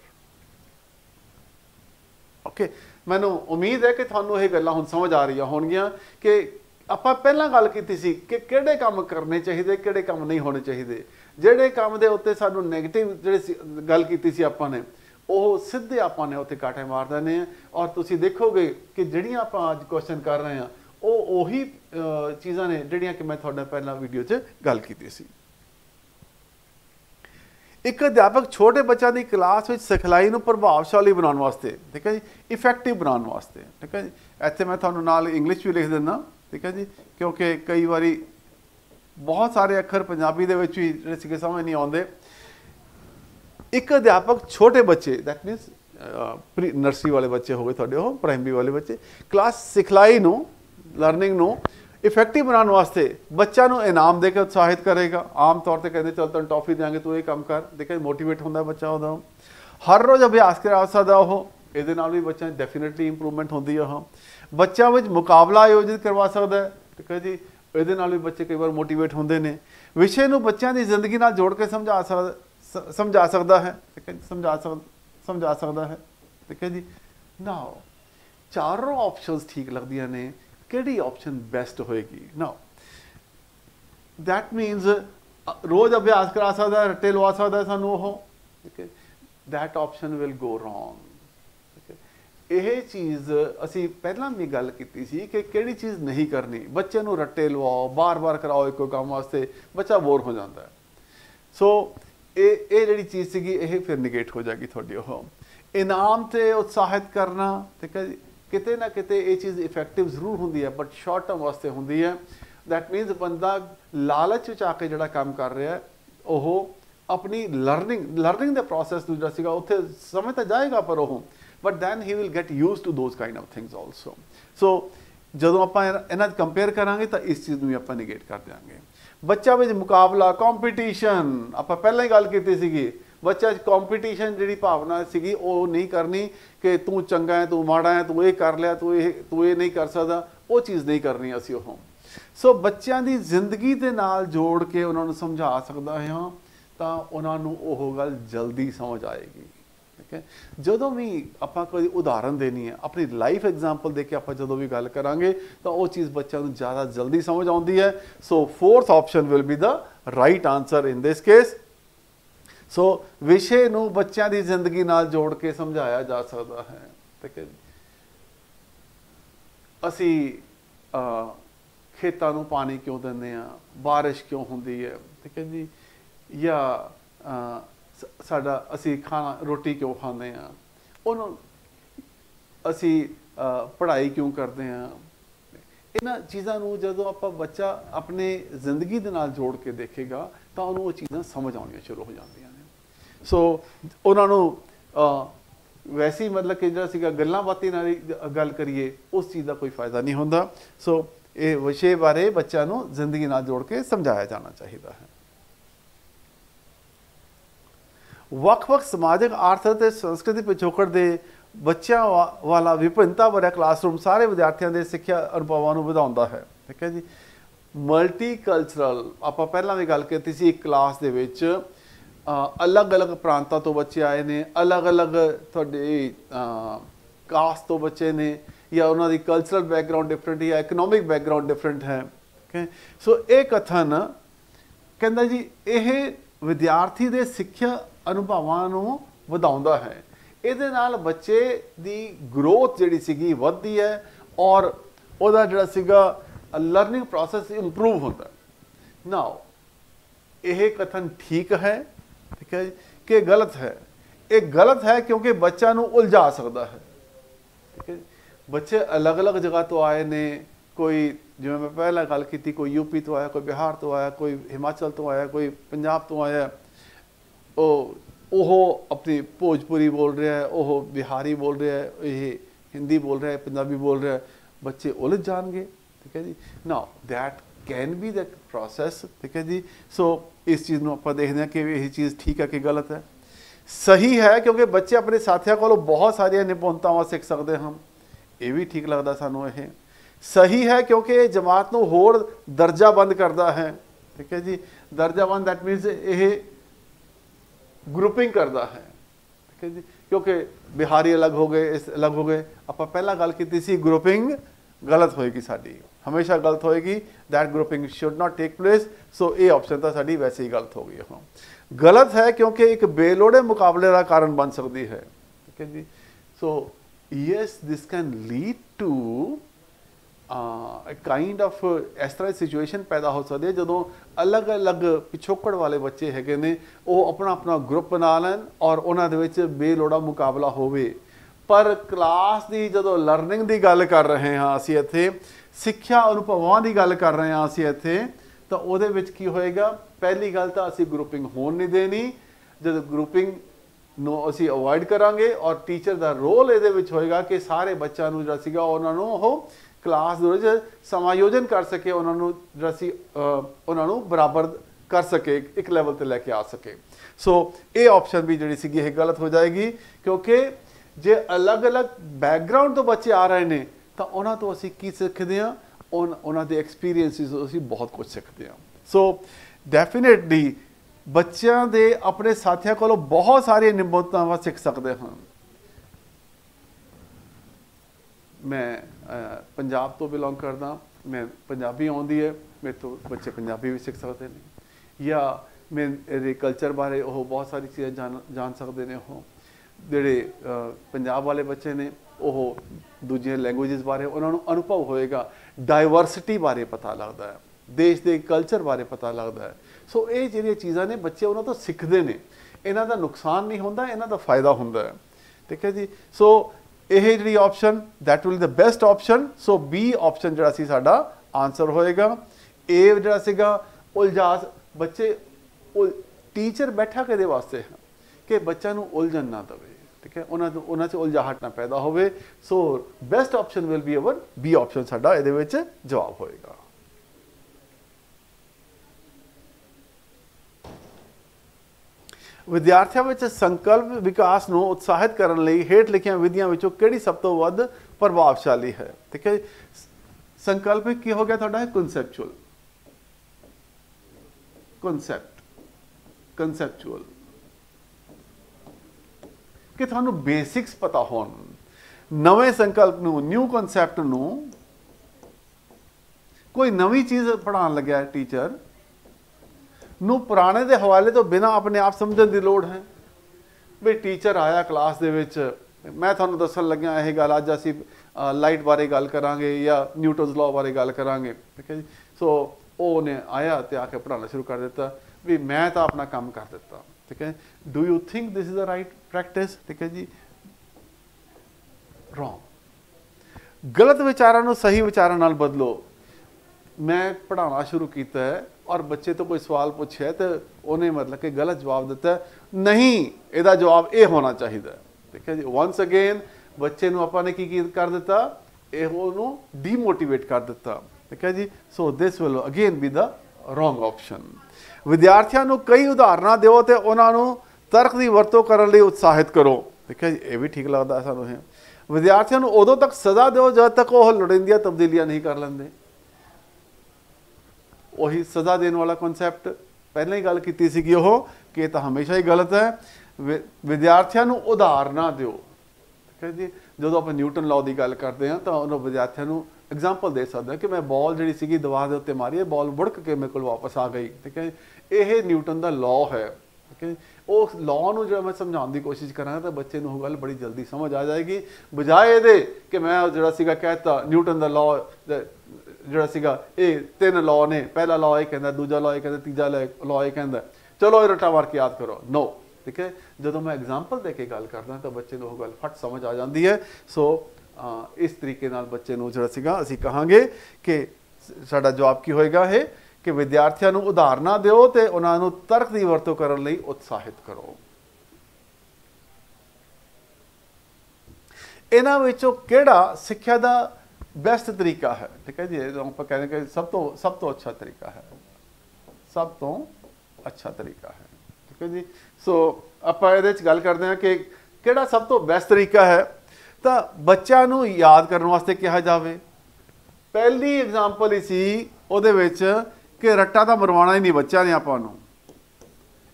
Okay, ਮੈਨੂੰ ਉਮੀਦ ਹੈ ਕਿ ਤੁਹਾਨੂੰ ਇਹ ਗੱਲਾਂ ਹੁਣ ਸਮਝ ਆ ਰਹੀਆਂ ਹੋਣਗੀਆਂ ਕਿ ਆਪਾਂ ਪਹਿਲਾਂ ਗੱਲ ਕੀਤੀ ਸੀ ਕਿ ਕਿਹੜੇ ਕੰਮ ਕਰਨੇ ਚਾਹੀਦੇ, ਕਿਹੜੇ ਕੰਮ ਨਹੀਂ ਹੋਣੇ ਚਾਹੀਦੇ। ਜਿਹੜੇ ਕੰਮ ਦੇ ਉੱਤੇ ਸਾਨੂੰ ਨੈਗੇਟਿਵ ਜਿਹੜੇ ਗੱਲ ਕੀਤੀ ਸੀ ਆਪਾਂ ਨੇ, ਉਹ ਸਿੱਧੇ ਆਪਾਂ ਨੇ ਉੱਥੇ ਕਾਟੇ ਮਾਰ ਦੇਣੇ ਆ। ਔਰ ਤੁਸੀਂ ਦੇਖੋਗੇ ਕਿ ਜਿਹੜੀਆਂ ਆਪਾਂ ਅੱਜ ਕੁਐਸਚਨ ਕਰ ਰਹੇ ਹਾਂ ਉਹ ਉਹੀ ਚੀਜ਼ਾਂ ਨੇ ਜਿਹੜੀਆਂ ਕਿ ਮੈਂ ਤੁਹਾਡੇ ਪਹਿਲਾਂ ਵੀਡੀਓ 'ਚ ਗੱਲ ਕੀਤੀ ਸੀ। ਇੱਕ ਅਧਿਆਪਕ ਛੋਟੇ ਬੱਚਿਆਂ ਦੀ ਕਲਾਸ ਵਿੱਚ ਸਿਖਲਾਈ ਨੂੰ ਪ੍ਰਭਾਵਸ਼ਾਲੀ ਬਣਾਉਣ ਵਾਸਤੇ, ਠੀਕ ਹੈ ਜੀ, ਇਫੈਕਟਿਵ ਬਣਾਉਣ ਵਾਸਤੇ, ਠੀਕ ਹੈ ਜੀ, ਇੱਥੇ ਮੈਂ ਤੁਹਾਨੂੰ ਨਾਲ ਇੰਗਲਿਸ਼ ਵੀ ਲਿਖ ਦਿੰਦਾ, ਠੀਕ ਹੈ ਜੀ, ਕਿਉਂਕਿ ਕਈ ਵਾਰੀ ਬਹੁਤ ਸਾਰੇ ਅੱਖਰ ਪੰਜਾਬੀ ਦੇ ਵਿੱਚ ਵੀ ਜਿਹੜੇ ਸੀਗੇ ਸਮਝ ਨਹੀਂ ਆਉਂਦੇ। ਇੱਕ ਅਧਿਆਪਕ ਛੋਟੇ ਬੱਚੇ, ਦੈਟ ਮੀਨਸ ਪ੍ਰੀ ਨਰਸਰੀ ਵਾਲੇ ਬੱਚੇ ਹੋ ਗਏ ਤੁਹਾਡੇ, ਉਹ ਪ੍ਰਾਇਮਰੀ ਵਾਲੇ ਬੱਚੇ, ਕਲਾਸ ਸਿਖਲਾਈ ਨੂੰ, ਲਰਨਿੰਗ ਨੂੰ ਇਫੈਕਟਿਵ ਬਣਾਉਣ ਵਾਸਤੇ ਬੱਚਿਆਂ ਨੂੰ ਇਨਾਮ ਦੇ ਕੇ ਉਤਸ਼ਾਹਿਤ ਕਰੇਗਾ। ਆਮ ਤੌਰ ਤੇ ਕਹਿੰਦੇ ਚੱਲ ਤੈਨੂੰ ਟੌਫੀ ਦੇਵਾਂਗੇ, ਤੂੰ ਇਹ ਕੰਮ ਕਰ, ਦੇਖੇ ਮੋਟੀਵੇਟ ਹੁੰਦਾ ਬੱਚਾ ਉਹਦਾ। ਹਰ ਰੋਜ਼ ਅਭਿਆਸ ਕਰਾ ਸਕਦਾ ਉਹ, ਇਹਦੇ ਨਾਲ ਵੀ ਬੱਚਿਆਂ 'ਚ ਡੈਫੀਨੇਟਲੀ ਇੰਪਰੂਵਮੈਂਟ ਹੁੰਦੀ ਹੈ। ਉਹ ਬੱਚਿਆਂ ਵਿੱਚ ਮੁਕਾਬਲਾ ਆਯੋਜਿਤ ਕਰਵਾ ਸਕਦਾ ਹੈ, ਠੀਕ ਹੈ ਜੀ, ਇਹਦੇ ਨਾਲ ਵੀ ਬੱਚੇ ਕਈ ਵਾਰ ਮੋਟੀਵੇਟ ਹੁੰਦੇ ਨੇ। ਵਿਸ਼ੇ ਨੂੰ ਬੱਚਿਆਂ ਦੀ ਜ਼ਿੰਦਗੀ ਨਾਲ ਜੋੜ ਕੇ ਸਮਝਾ ਸਕਦਾ ਹੈ, ਠੀਕ ਹੈ ਜੀ, ਸਮਝਾ ਸਕਦਾ ਹੈ, ਠੀਕ ਹੈ ਜੀ। ਨਾਓ ਚਾਰੋਂ ਆਪਸ਼ਨਸ ਠੀਕ ਲੱਗਦੀਆਂ ਨੇ। ਕਿਹੜੀ ਆਪਸ਼ਨ ਬੈਸਟ ਹੋਏਗੀ। ਨਾਓ दैट मीनस रोज अभ्यास करा सकता है, रट्टे लवा सकता है सानू वो, ठीक है, that option will go wrong. यह चीज़ असी पहला भी गल की सी कि किहड़ी चीज़ नहीं करनी, बच्चे नू रट्टे लवाओ, बार बार कराओ एक काम वास्ते, बच्चा बोर हो जाता है। सो ये जिहड़ी चीज़ सीगी ये फिर निगेट हो जाएगी थोड़ी। वो इनाम से उत्साहित करना, ठीक है, किते ना किते ये चीज़ इफेक्टिव जरूर होंदी है, बट शॉर्ट टर्म वास्ते होंदी है। दैट मीनस बंदा लालच विच आके जिहड़ा काम कर रहा है वो अपनी लर्निंग दे प्रोसैस नूं जिहड़ा सीगा उत्थे समझ तो जाएगा, पर वो but then he will get use to those kind of things also. So जदों आपां इन्हां कंपेयर करांगे तो इस चीज़ नूं आपां निगेट कर देंगे। बच्चा विच मुकाबला, कॉम्पीटिशन, आपां पहलां ही गल कीती सीगी, बच्चा कॉम्पीटिशन जिहड़ी भावना सीगी वो नहीं करनी कि तू चंगा है, तू माड़ा है, तू ये कर लिया, तू ये नहीं कर सकदा, वो चीज़ नहीं करनी असीं वो। सो बच्चों की जिंदगी के नाल जोड़ के उन्होंने समझा सकता हाँ, तो उन्होंने वो गल जल्दी समझ आएगी। ठीक है, जदों भी आपां कोई उदाहरण देनी है, अपनी लाइफ एग्जाम्पल दे के आपां जदों भी गल करांगे तो वो चीज़ बच्चों को ज़्यादा जल्दी समझ आती है। So fourth option will be the right answer in this case. So विषय नूं बच्चों की जिंदगी नाल जोड़ के समझाया जा सकता है। ठीक है, असी खेतों नूं पानी क्यों देंदे आ, बारिश क्यों होंदी है, ठीक है जी, या साडा असी खाना रोटी क्यों खाते हैं, उन्होंने असी पढ़ाई क्यों करते हैं। इन्हां चीज़ों नूं जदों आपां बच्चा अपने जिंदगी दे नाल जोड़ के देखेगा तो उन्होंने वो चीज़ां समझ आउणियां शुरू हो जांदियां ने। सो उन्होंने वैसे ही मतलब कि जिहड़ा सीगा गल्लां बातीं नाल गल करिए उस चीज़ का कोई फायदा नहीं होंदा। सो ये विषय बारे बच्चों को जिंदगी नाल जोड़ के समझाया जाना चाहिए है। वख-वख समाजिक आर्थिक ते संस्कृति पिछोकड़ दे बच्चों वाला विभिन्नता भरिया क्लासरूम सारे विद्यार्थियों के सिक्ख्या अनुभवों को ਵਧਾਉਂਦਾ है। ठीक है जी, मल्टी कल्चरल आपां पहलां भी गल कीती सी, क्लास दे विच अलग अलग प्रांतां तो बच्चे आए ने, अलग अलग तुहाडी कास्ट तो बच्चे ने, या उन्होंने कल्चरल बैकग्राउंड डिफरेंट या इकनॉमिक बैकग्राउंड डिफरेंट है। ओके, सो ये कथन कहता जी ये विद्यार्थी के सिक्ख्या अनुभवों को ਵਧਾਉਂਦਾ है, ਇਹਦੇ ਨਾਲ बच्चे की ग्रोथ जिहड़ी सीगी वधदी है और ਉਹਦਾ ਜਿਹੜਾ ਸੀਗਾ लर्निंग प्रोसैस इंप्रूव होता है। नाउ यह कथन ठीक है, ठीक है, कि गलत है? ये गलत है क्योंकि बच्चा नूं उलझा सकता है। ठीक है, बच्चे अलग अलग जगह तो आए ने, कोई जिवें मैं पहला गल की, कोई यूपी तो आया, कोई बिहार तो आया, कोई हिमाचल तो आया, कोई पंजाब तो आया, ਉਹ अपनी भोजपुरी बोल रहा है, वो बिहारी बोल रहा है, ये हिंदी बोल रहा है, पंजाबी बोल रहा है, बच्चे उलझ जाएंगे। ठीक है जी, now that can be that process. ठीक है जी, सो इस चीज़ को आप देखते हैं कि यही चीज़ ठीक है कि गलत है। सही है क्योंकि बच्चे अपने साथियों को बहुत सारिया निपुणतावां सीख सकते हैं, ये भी ठीक लगता सानू। ये सही है क्योंकि जमात को होर दर्जा बंद करता है। ठीक है जी, दर्जा बंद दैट मीनस ये ग्रुपिंग करता है। ठीक है जी, क्योंकि बिहारी अलग हो गए, इस अलग हो गए। आप पहला गल की सी, ग्रुपिंग गलत होएगी, साड़ी हमेशा गलत होएगी, that grouping should not take place. So ये ऑप्शन तो साड़ी वैसे ही गलत हो गई है। गलत है क्योंकि एक बेलोड़े मुकाबले का कारण बन सकती है। ठीक है जी, so yes this can lead to kind of इस तरह सिचुएशन पैदा हो सकती है जदों अलग अलग पिछोकड़ वाले बच्चे हैगे ने, वो अपना अपना ग्रुप बना लैन और उन्हां दे विच बेलोड़ा मुकाबला होवे। पर क्लास की जदों लर्निंग की गल कर रहे हैं असीं इत्थे, सिक्ख्या अनुभवों की गल कर रहे हैं असीं इत्थे, तो उहदे विच की होएगा? पहली गल तो असीं ग्रुपिंग होण नहीं देनी। जदों ग्रुपिंग नो असीं अवॉइड करांगे और टीचर का रोल इहदे विच होएगा कि सारे बच्चों नूं जिहड़ा सीगा उहनां नूं ओह क्लास दे विच समायोजन कर सके, उन्होंने जिहड़ा सी उन्होंने बराबर कर सके, एक लैवल ते लैके आ सके। सो ये ऑप्शन भी जिहड़ी सीगी ये गलत हो जाएगी, क्योंकि जे अलग अलग बैकग्राउंड तो बच्चे आ रहे हैं तो उन्होंने तो असीं की सीखते हैं, उन्होंने दे एक्सपीरियंसिस असीं बहुत कुछ सीखते हैं। सो डेफिनेटली बच्चों के अपने साथियों को बहुत सारी निपुणतावां सीख सकते हैं। मैं पंजाब तो बिलोंग करदा, मैं पंजाबी आउंदी है, मेरे तो बच्चे पंजाबी भी सीख सकते हैं, या मेरे कल्चर बारे वो बहुत सारी चीज़ें जान सकते हैं। वो ਜਿਹੜੇ पंजाब वाले बच्चे ने ਉਹ ਦੂਜੀਆਂ ਲੈਂਗੁਏजेस ਬਾਰੇ ਉਹਨਾਂ ਨੂੰ ਅਨੁਭਵ ਹੋਏਗਾ, ਡਾਈਵਰਸਿਟੀ ਬਾਰੇ ਪਤਾ ਲੱਗਦਾ ਹੈ, ਦੇਸ਼ ਦੇ ਕਲਚਰ ਬਾਰੇ ਪਤਾ ਲੱਗਦਾ ਹੈ। ਸੋ ਇਹ ਜਿਹੜੀਆਂ ਚੀਜ਼ਾਂ ਨੇ ਬੱਚੇ ਉਹਨਾਂ ਤੋਂ ਸਿੱਖਦੇ ਨੇ, ਇਹਨਾਂ ਦਾ ਨੁਕਸਾਨ ਨਹੀਂ ਹੁੰਦਾ, ਇਹਨਾਂ ਦਾ ਫਾਇਦਾ ਹੁੰਦਾ ਹੈ। ਠੀਕ ਹੈ ਜੀ। ਸੋ ਇਹ ਜਿਹੜੀ option that will the best option. So B option ਜਿਹੜਾ ਸੀ ਸਾਡਾ ਆਨਸਰ ਹੋਏਗਾ। ਏ ਜਿਹੜਾ ਸੀਗਾ ਉਲਝਾ ਬੱਚੇ, ਟੀਚਰ ਬੈਠਾ ਕਿਹਦੇ ਵਾਸਤੇ ਹੈ ਕਿ ਬੱਚਿਆਂ ਨੂੰ ਉਲਝਣ ਨਾ ਦੇਵੇ। ठीक है, उन्होंने उलझाहट ना पैदा हो। So best option will be our B option साडा इहदे विच जवाब होएगा। विद्यार्थियों विच संकल्प विकास नूं उत्साहित करन लई हेठ लिखियां विधियां विचों किहड़ी सब तो वध प्रभावशाली है। ठीक है, संकल्प की हो गया तुहाडा कंसैप्चुअल, कंसैप्चुअल कि थानू बेसिक्स पता होण, नवे संकल्प नूं, न्यू कॉन्सैप्ट नूं, कोई नवी चीज़ पढ़ाउण लग्या टीचर नूं पुराने दे हवाले तो बिना अपने आप समझण दी लोड़ है। भी टीचर आया क्लास दे विच, मैं थानू दस्सण लग्या यह गल, अज असीं लाइट बारे गल करांगे या न्यूटन्स लॉ बारे गल करांगे। ठीक है जी। सो उहने आया ते आके पढ़ाना शुरू कर दिता, भी मैं तो अपना काम कर दिता। ठीक है, do you think this is the right practice? ठीक है जी, रॉन्ग। गलत विचारां नूं सही विचारां नाल बदलो। मैं पढ़ाना शुरू किया है और बच्चे तो कोई सवाल पूछे तो उन्हें मतलब कि गलत जवाब दिता है, नहीं इहदा जवाब ये होना चाहिए। ठीक है जी। वंस अगेन बच्चे नूं आपां ने की कर दिता, इहनूं डीमोटिवेट कर दिता। ठीक है जी। So this will again be the wrong option. विद्यार्थियों को कई उदाहरण दो तो उन्होंने तर्क की वरतों करने लिए उत्साहित करो। ठीक है, ये भी ठीक लगता है सानू। विद्यार्थियों को उदों तक सज़ा दो जब तक वो लोड़ींदियां तब्दीलियां नहीं कर लेंदे। वही सज़ा देने वाला कॉन्सैप्ट पहले ही गल की सी कि तो हमेशा ही गलत है। विद्यार्थियों को उदाहरण दो। ठीक है जी। जो आप न्यूटन लॉ की गल करते हैं तो उन्होंने विद्यार्थियों को एग्जाम्पल दे सकते हैं कि मैं बॉल जी सी दीवार के उत्ते मारी है, बॉल बुड़क के मेरे को वापस आ गई। ठीक है, ये न्यूटन का लॉ है। ठीक है, उस लॉ में जो मैं समझाने की कोशिश करा तो बच्चे को गल बड़ी जल्दी समझ आ जाएगी, बजाय ये कि मैं जो कहता न्यूटन का लॉ जोड़ा ये 3 लॉ ने, पहला लॉ ये कहता, दूजा लॉ ये कहता, तीजा लॉ ये कहता, चलो ये रट्टा मार के याद करो। नो। ठीक है, जो मैं एग्जाम्पल दे के गल करदा तो बच्चे को गल फट समझ आ जाती है। सो इस तरीके नाल बच्चे नूं जिहड़ा सीगा असीं कहांगे कि साडा जवाब की होएगा है कि विद्यार्थियों को उदाहरण दो तो उन्होंने तर्क की वरतों करने लई उत्साहित करो। इन्हां विचों किहड़ा सिक्ख्या दा बेस्ट तरीका है? ठीक है जी, आपां कहने कि सब तो अच्छा तरीका है, सब तो अच्छा तरीका है। ठीक है जी। सो आपां इहदे च गल करदे हां कि किहड़ा सब तो बेस्ट तरीका है। तो बच्चों को याद करने वास्ते कहा जाए, पहली एग्जाम्पल ही सी उहदे विच कि रट्टा तो मरवाना ही नहीं बच्चों ने आपां नूं,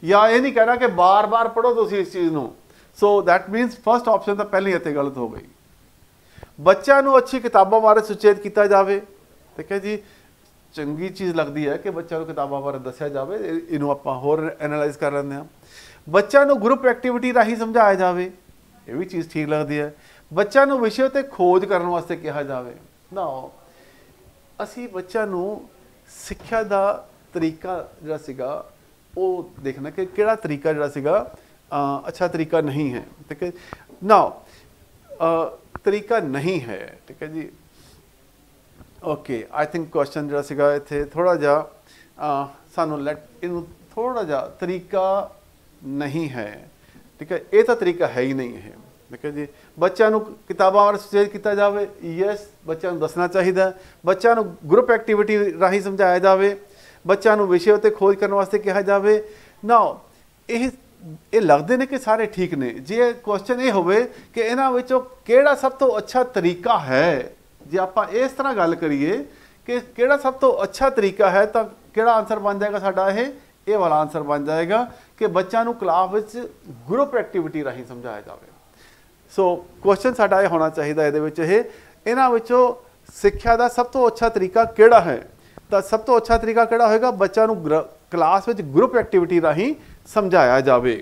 या ये नहीं कहना कि बार बार पढ़ो तुसीं इस चीज़ नूं। सो दैट मीनस फर्स्ट ऑप्शन तो पहले ही इत्थे गलत हो गई। बच्चों को अच्छी किताबों बारे सुचेत किया जाए। ठीक है जी, चंगी चीज़ लगती है कि बच्चों को किताबों बारे दस्या जाए, इनू आपां होर एनालाइज कर लेंदे हां। बच्चों को ग्रुप एक्टिविटी राही समझाया जाए, ये भी चीज़ ठीक लगती है। बच्चों को विषय ते खोज करने वास्ते कहा जाए ना, असी बच्चों को सिक्ख्या दा तरीका जिहड़ा सीगा वो देखना कि किहड़ा तरीका जिहड़ा सीगा अच्छा तरीका नहीं है। ठीक है ना, तरीका नहीं है। ठीक है जी। ओके, आई थिंक क्वेश्चन जिहड़ा सीगा इत्थे थोड़ा जिहा सानू इनू थोड़ा जिहा तरीका नहीं है। ठीक है, ये तो तरीका है ही नहीं है। ठीक है जी। बच्चों को किताबों बारे सुचेत किया जाए, यस बच्चों को दसना चाहिए। बच्चों को ग्रुप एक्टिविटी राही समझाया जाए, बच्चों को विषय उत्ते खोज करने वास्ते कहा जाए ना। ये लगते हैं कि सारे ठीक ने। जे क्वेश्चन ये होवे कि इन्हां विचों किहड़ा सब तो अच्छा तरीका है, जे आपां इस तरह गल करिए कि किहड़ा सब तो अच्छा तरीका है तो किहड़ा आंसर बन जाएगा साडा ये वाला आंसर बन जाएगा कि बच्चों को क्लास विच ग्रुप एक्टिविटी राही समझाया जाए। सो क्वेश्चन साडा ये होना चाहिए इहदे विच इन्हां विचों ਸਿੱਖਿਆ ਦਾ ਸਭ ਤੋਂ ਅੱਛਾ ਤਰੀਕਾ ਕਿਹੜਾ ਹੈ, ਤਾਂ ਸਭ ਤੋਂ ਅੱਛਾ ਤਰੀਕਾ ਕਿਹੜਾ ਹੋਏਗਾ, ਬੱਚਿਆਂ ਨੂੰ ਕਲਾਸ ਵਿੱਚ ਗਰੁੱਪ ਐਕਟੀਵਿਟੀ ਰਾਹੀਂ ਸਮਝਾਇਆ ਜਾਵੇ।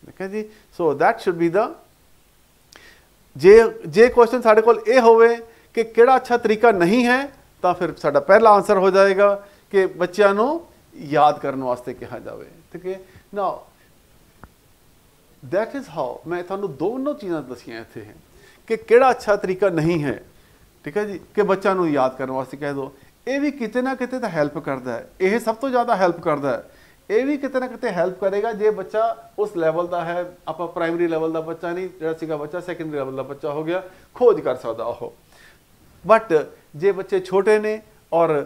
ਠੀਕ ਹੈ ਜੀ। ਸੋ ਦੈਟ ਸ਼ੁਡ ਬੀ ਦਾ, ਜੇ ਕੁਐਸਚਨ ਸਾਡੇ ਕੋਲ ਇਹ ਹੋਵੇ ਕਿ ਕਿਹੜਾ ਅੱਛਾ ਤਰੀਕਾ ਨਹੀਂ ਹੈ, ਤਾਂ ਫਿਰ ਸਾਡਾ ਪਹਿਲਾ ਆਨਸਰ ਹੋ ਜਾਏਗਾ ਕਿ ਬੱਚਿਆਂ ਨੂੰ ਯਾਦ ਕਰਨ ਵਾਸਤੇ ਕਿਹਾ ਜਾਵੇ। ਠੀਕ ਹੈ। ਨਾਓ ਦੈਟ ਇਜ਼ ਹਾਊ, ਮੈਂ ਤੁਹਾਨੂੰ ਦੋਨੋਂ ਚੀਜ਼ਾਂ ਦੱਸੀਆਂ ਇੱਥੇ ਹੈ ਕਿ ਕਿਹੜਾ ਅੱਛਾ ਤਰੀਕਾ ਨਹੀਂ ਹੈ। ਠੀਕ ਹੈ ਜੀ, ਕਿ ਬੱਚਿਆਂ ਨੂੰ ਯਾਦ ਕਰਨ ਵਾਸਤੇ ਕਹਿ ਦਿਓ, ਇਹ ਵੀ ਕਿਤੇ ਨਾ ਕਿਤੇ ਤਾਂ ਹੈਲਪ ਕਰਦਾ ਹੈ, ਇਹ ਸਭ ਤੋਂ ਜ਼ਿਆਦਾ ਹੈਲਪ ਕਰਦਾ ਹੈ। ਇਹ ਵੀ ਕਿਤੇ ਨਾ ਕਿਤੇ ਹੈਲਪ ਕਰੇਗਾ ਜੇ ਬੱਚਾ ਉਸ ਲੈਵਲ ਦਾ ਹੈ, ਆਪਾਂ ਪ੍ਰਾਇਮਰੀ ਲੈਵਲ ਦਾ ਬੱਚਾ ਨਹੀਂ, ਜਿਹੜਾ ਸੀਗਾ ਬੱਚਾ ਸੈਕੰਡਰੀ ਲੈਵਲ ਦਾ ਬੱਚਾ ਹੋ ਗਿਆ, ਖੋਜ ਕਰ ਸਕਦਾ ਉਹ। ਬਟ ਜੇ ਬੱਚੇ ਛੋਟੇ ਨੇ ਔਰ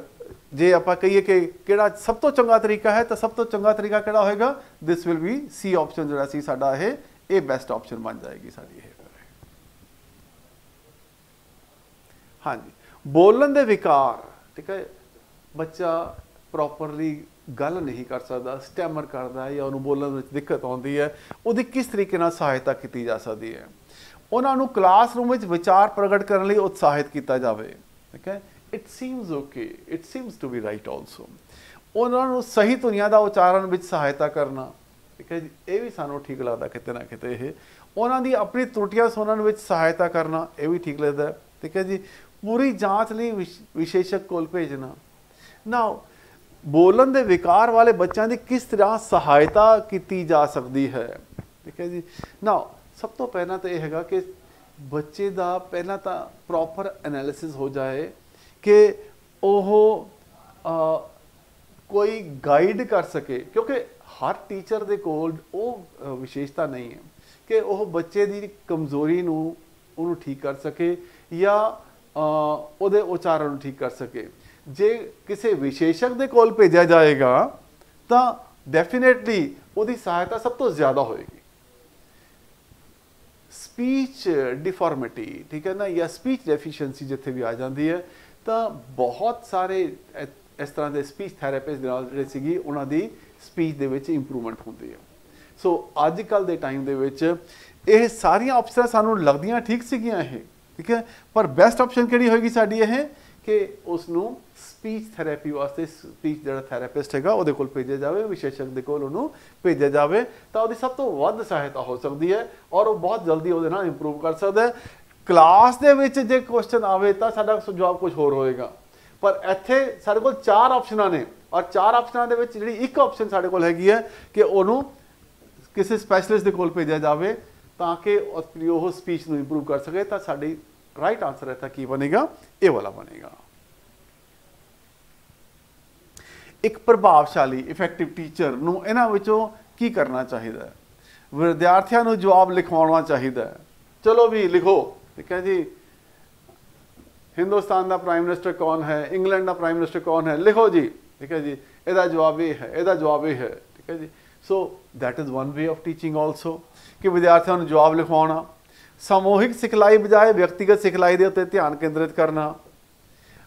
ਜੇ ਆਪਾਂ ਕਹੀਏ ਕਿ ਕਿਹੜਾ ਸਭ ਤੋਂ ਚੰਗਾ ਤਰੀਕਾ ਹੈ, ਤਾਂ ਸਭ ਤੋਂ ਚੰਗਾ ਤਰੀਕਾ ਕਿਹੜਾ ਹੋਏਗਾ, this will B C option, ਜਿਹੜਾ ਸੀ ਸਾਡਾ ਇਹ ਬੈਸਟ ਆਪਸ਼ਨ ਬਣ ਜਾਏਗੀ ਸਾਡੀ ਇਹ। ਹਾਂਜੀ, ਬੋਲਣ ਦੇ ਵਿਕਾਰ। ਠੀਕ ਹੈ, ਬੱਚਾ ਪ੍ਰੋਪਰਲੀ ਗੱਲ ਨਹੀਂ ਕਰ ਸਕਦਾ, ਸਟੈਮਰ ਕਰਦਾ ਹੈ ਜਾਂ ਉਹਨੂੰ ਬੋਲਣ ਵਿੱਚ ਦਿੱਕਤ ਆਉਂਦੀ ਹੈ, ਉਹਦੀ ਕਿਸ ਤਰੀਕੇ ਨਾਲ ਸਹਾਇਤਾ ਕੀਤੀ ਜਾ ਸਕਦੀ ਹੈ। ਉਹਨਾਂ ਨੂੰ ਕਲਾਸਰੂਮ ਵਿੱਚ ਵਿਚਾਰ ਪ੍ਰਗਟ ਕਰਨ ਲਈ ਉਤਸ਼ਾਹਿਤ ਕੀਤਾ ਜਾਵੇ। ਠੀਕ ਹੈ, it seems okay, it seems to be right also. ਉਹਨਾਂ ਨੂੰ ਸਹੀ ਧੁਨੀਆਂ ਦਾ ਉਚਾਰਨ ਵਿੱਚ ਸਹਾਇਤਾ ਕਰਨਾ। ਠੀਕ ਹੈ ਜੀ, ਇਹ ਵੀ ਸਾਨੂੰ ਠੀਕ ਲੱਗਦਾ ਕਿਤੇ ਨਾ ਕਿਤੇ। ਇਹ ਉਹਨਾਂ ਦੀ ਆਪਣੀ ਤਰੁੱਟੀਆਂ ਸੁਣਨ ਵਿੱਚ ਸਹਾਇਤਾ ਕਰਨਾ, ਇਹ ਵੀ ਠੀਕ ਲੱਗਦਾ। ਠੀਕ ਹੈ ਜੀ, ਪੂਰੀ ਜਾਂਚ ਲਈ ਵਿਸ਼ੇਸ਼ਕ ਕੋਲ ਭੇਜਣਾ। ਨਾ ਬੋਲਣ ਦੇ ਵਿਕਾਰ ਵਾਲੇ ਬੱਚਿਆਂ ਦੀ ਕਿਸ ਤਰ੍ਹਾਂ ਸਹਾਇਤਾ ਕੀਤੀ ਜਾ ਸਕਦੀ ਹੈ। ਠੀਕ ਹੈ ਜੀ। ਨਾ ਸਭ ਤੋਂ ਪਹਿਲਾਂ ਤਾਂ ਇਹ ਹੈਗਾ ਕਿ ਬੱਚੇ ਦਾ ਪਹਿਲਾਂ ਤਾਂ ਪ੍ਰੋਪਰ ਐਨਾਲਿਸਿਸ ਹੋ ਜਾਏ ਕਿ ਉਹ ਕੋਈ ਗਾਈਡ ਕਰ ਸਕੇ, ਕਿਉਂਕਿ ਹਰ ਟੀਚਰ ਦੇ ਕੋਲ ਉਹ ਵਿਸ਼ੇਸ਼ਤਾ ਨਹੀਂ ਹੈ ਕਿ ਉਹ ਬੱਚੇ ਦੀ ਕਮਜ਼ੋਰੀ ਨੂੰ ਉਹਨੂੰ ਠੀਕ ਕਰ ਸਕੇ ਜਾਂ ਉਹਦੇ ਉਚਾਰਨ ਨੂੰ ਠੀਕ ਕਰ ਸਕੇ। ਜੇ ਕਿਸੇ ਵਿਸ਼ੇਸ਼ਕ ਦੇ ਕੋਲ ਭੇਜਿਆ ਜਾਏਗਾ ਤਾਂ ਡੈਫੀਨੇਟਲੀ ਉਹਦੀ ਸਹਾਇਤਾ ਸਭ ਤੋਂ ਜ਼ਿਆਦਾ ਹੋਏਗੀ। ਸਪੀਚ ਡਿਫਾਰਮਿਟੀ, ਠੀਕ ਹੈ ਨਾ, ਜਾਂ ਸਪੀਚ ਡੈਫੀਸ਼ੀਐਂਸੀ ਜਿੱਥੇ ਵੀ ਆ ਜਾਂਦੀ ਹੈ, ਤਾਂ ਬਹੁਤ ਸਾਰੇ ਇਸ ਤਰ੍ਹਾਂ ਦੇ ਸਪੀਚ ਥੈਰੇਪਿਸਟ ਦੇ ਨਾਲ ਜਿਹੜੇ ਸੀਗੀ ਉਹਨਾਂ ਦੀ ਸਪੀਚ ਦੇ ਵਿੱਚ ਇੰਪਰੂਵਮੈਂਟ ਹੁੰਦੀ ਹੈ। ਸੋ ਅੱਜ ਕੱਲ੍ਹ ਦੇ ਟਾਈਮ ਦੇ ਵਿੱਚ ਇਹ ਸਾਰੀਆਂ ਆਪਸ਼ਨਾਂ ਸਾਨੂੰ ਲੱਗਦੀਆਂ ਠੀਕ ਸੀਗੀਆਂ ਇਹ, ਠੀਕ ਹੈ, ਪਰ ਬੈਸਟ ਆਪਸ਼ਨ ਕਿਹੜੀ ਹੋਏਗੀ ਸਾਡੀ ਇਹ ਕਿ ਉਸ ਨੂੰ ਸਪੀਚ ਥੈਰੇਪੀ ਵਾਸਤੇ ਸਪੀਚ ਜਿਹੜਾ ਥੈਰੇਪਿਸਟ ਹੈਗਾ ਉਹਦੇ ਕੋਲ ਭੇਜਿਆ ਜਾਵੇ, ਵਿਸ਼ੇਸ਼ਕ ਦੇ ਕੋਲ ਉਹਨੂੰ ਭੇਜਿਆ ਜਾਵੇ, ਤਾਂ ਉਹਦੀ ਸਭ ਤੋਂ ਵੱਧ ਸਹਾਇਤਾ ਹੋ ਸਕਦੀ ਹੈ ਔਰ ਉਹ ਬਹੁਤ ਜਲਦੀ ਉਹਦੇ ਨਾਲ ਇੰਪਰੂਵ ਕਰ ਸਕਦਾ ਹੈ। ਕਲਾਸ ਦੇ ਵਿੱਚ ਜੇ ਕੁਐਸਚਨ ਆਵੇ ਤਾਂ ਸਾਡਾ ਜਵਾਬ ਕੁਝ ਹੋਰ ਹੋਏਗਾ, ਪਰ ਇੱਥੇ ਸਾਡੇ ਕੋਲ 4 ਆਪਸ਼ਨਾਂ ਨੇ ਔਰ 4 ਆਪਸ਼ਨਾਂ ਦੇ ਵਿੱਚ ਜਿਹੜੀ ਇੱਕ ਆਪਸ਼ਨ ਸਾਡੇ ਕੋਲ ਹੈਗੀ ਹੈ ਕਿ ਉਹਨੂੰ ਕਿਸੇ ਸਪੈਸ਼ਲਿਸਟ ਦੇ ਕੋਲ ਭੇਜਿਆ ਜਾਵੇ ਤਾਂ ਕਿ ਉਹ ਸਪੀਚ ਨੂੰ ਇੰਪਰੂਵ ਕਰ ਸਕੇ। ਤਾਂ ਸਾਡੀ ਰਾਈਟ ਆਨਸਰ ਇੱਥੇ ਕੀ ਬਣੇਗਾ, ਇਹ ਵਾਲਾ ਬਣੇਗਾ। ਇੱਕ ਪ੍ਰਭਾਵਸ਼ਾਲੀ ਇਫੈਕਟਿਵ ਟੀਚਰ ਨੂੰ ਇਹਨਾਂ ਵਿੱਚੋਂ ਕੀ ਕਰਨਾ ਚਾਹੀਦਾ ਹੈ? ਵਿਦਿਆਰਥੀਆਂ ਨੂੰ ਜਵਾਬ ਲਿਖਵਾਉਣਾ ਚਾਹੀਦਾ ਹੈ। ਚਲੋ ਵੀ ਲਿਖੋ, ਠੀਕ ਹੈ ਜੀ, ਹਿੰਦੁਸਤਾਨ ਦਾ ਪ੍ਰਾਈਮ ਮਿਨਿਸਟਰ ਕੌਣ ਹੈ, ਇੰਗਲੈਂਡ ਦਾ ਪ੍ਰਾਈਮ ਮਿਨਿਸਟਰ ਕੌਣ ਹੈ, ਲਿਖੋ ਜੀ, ਠੀਕ ਹੈ ਜੀ, ਇਹਦਾ ਜਵਾਬ ਇਹ ਹੈ, ਇਹਦਾ ਜਵਾਬ ਇਹ ਹੈ, ਠੀਕ ਹੈ ਜੀ। So that is one way of teaching also ਕਿ ਵਿਦਿਆਰਥੀਆਂ ਨੂੰ ਜਵਾਬ ਲਿਖਵਾਉਣਾ। ਸਮੂਹਿਕ ਸਿਖਲਾਈ ਬਜਾਏ ਵਿਅਕਤੀਗਤ ਸਿਖਲਾਈ ਦੇ ਉੱਤੇ ਧਿਆਨ ਕੇਂਦਰਿਤ ਕਰਨਾ।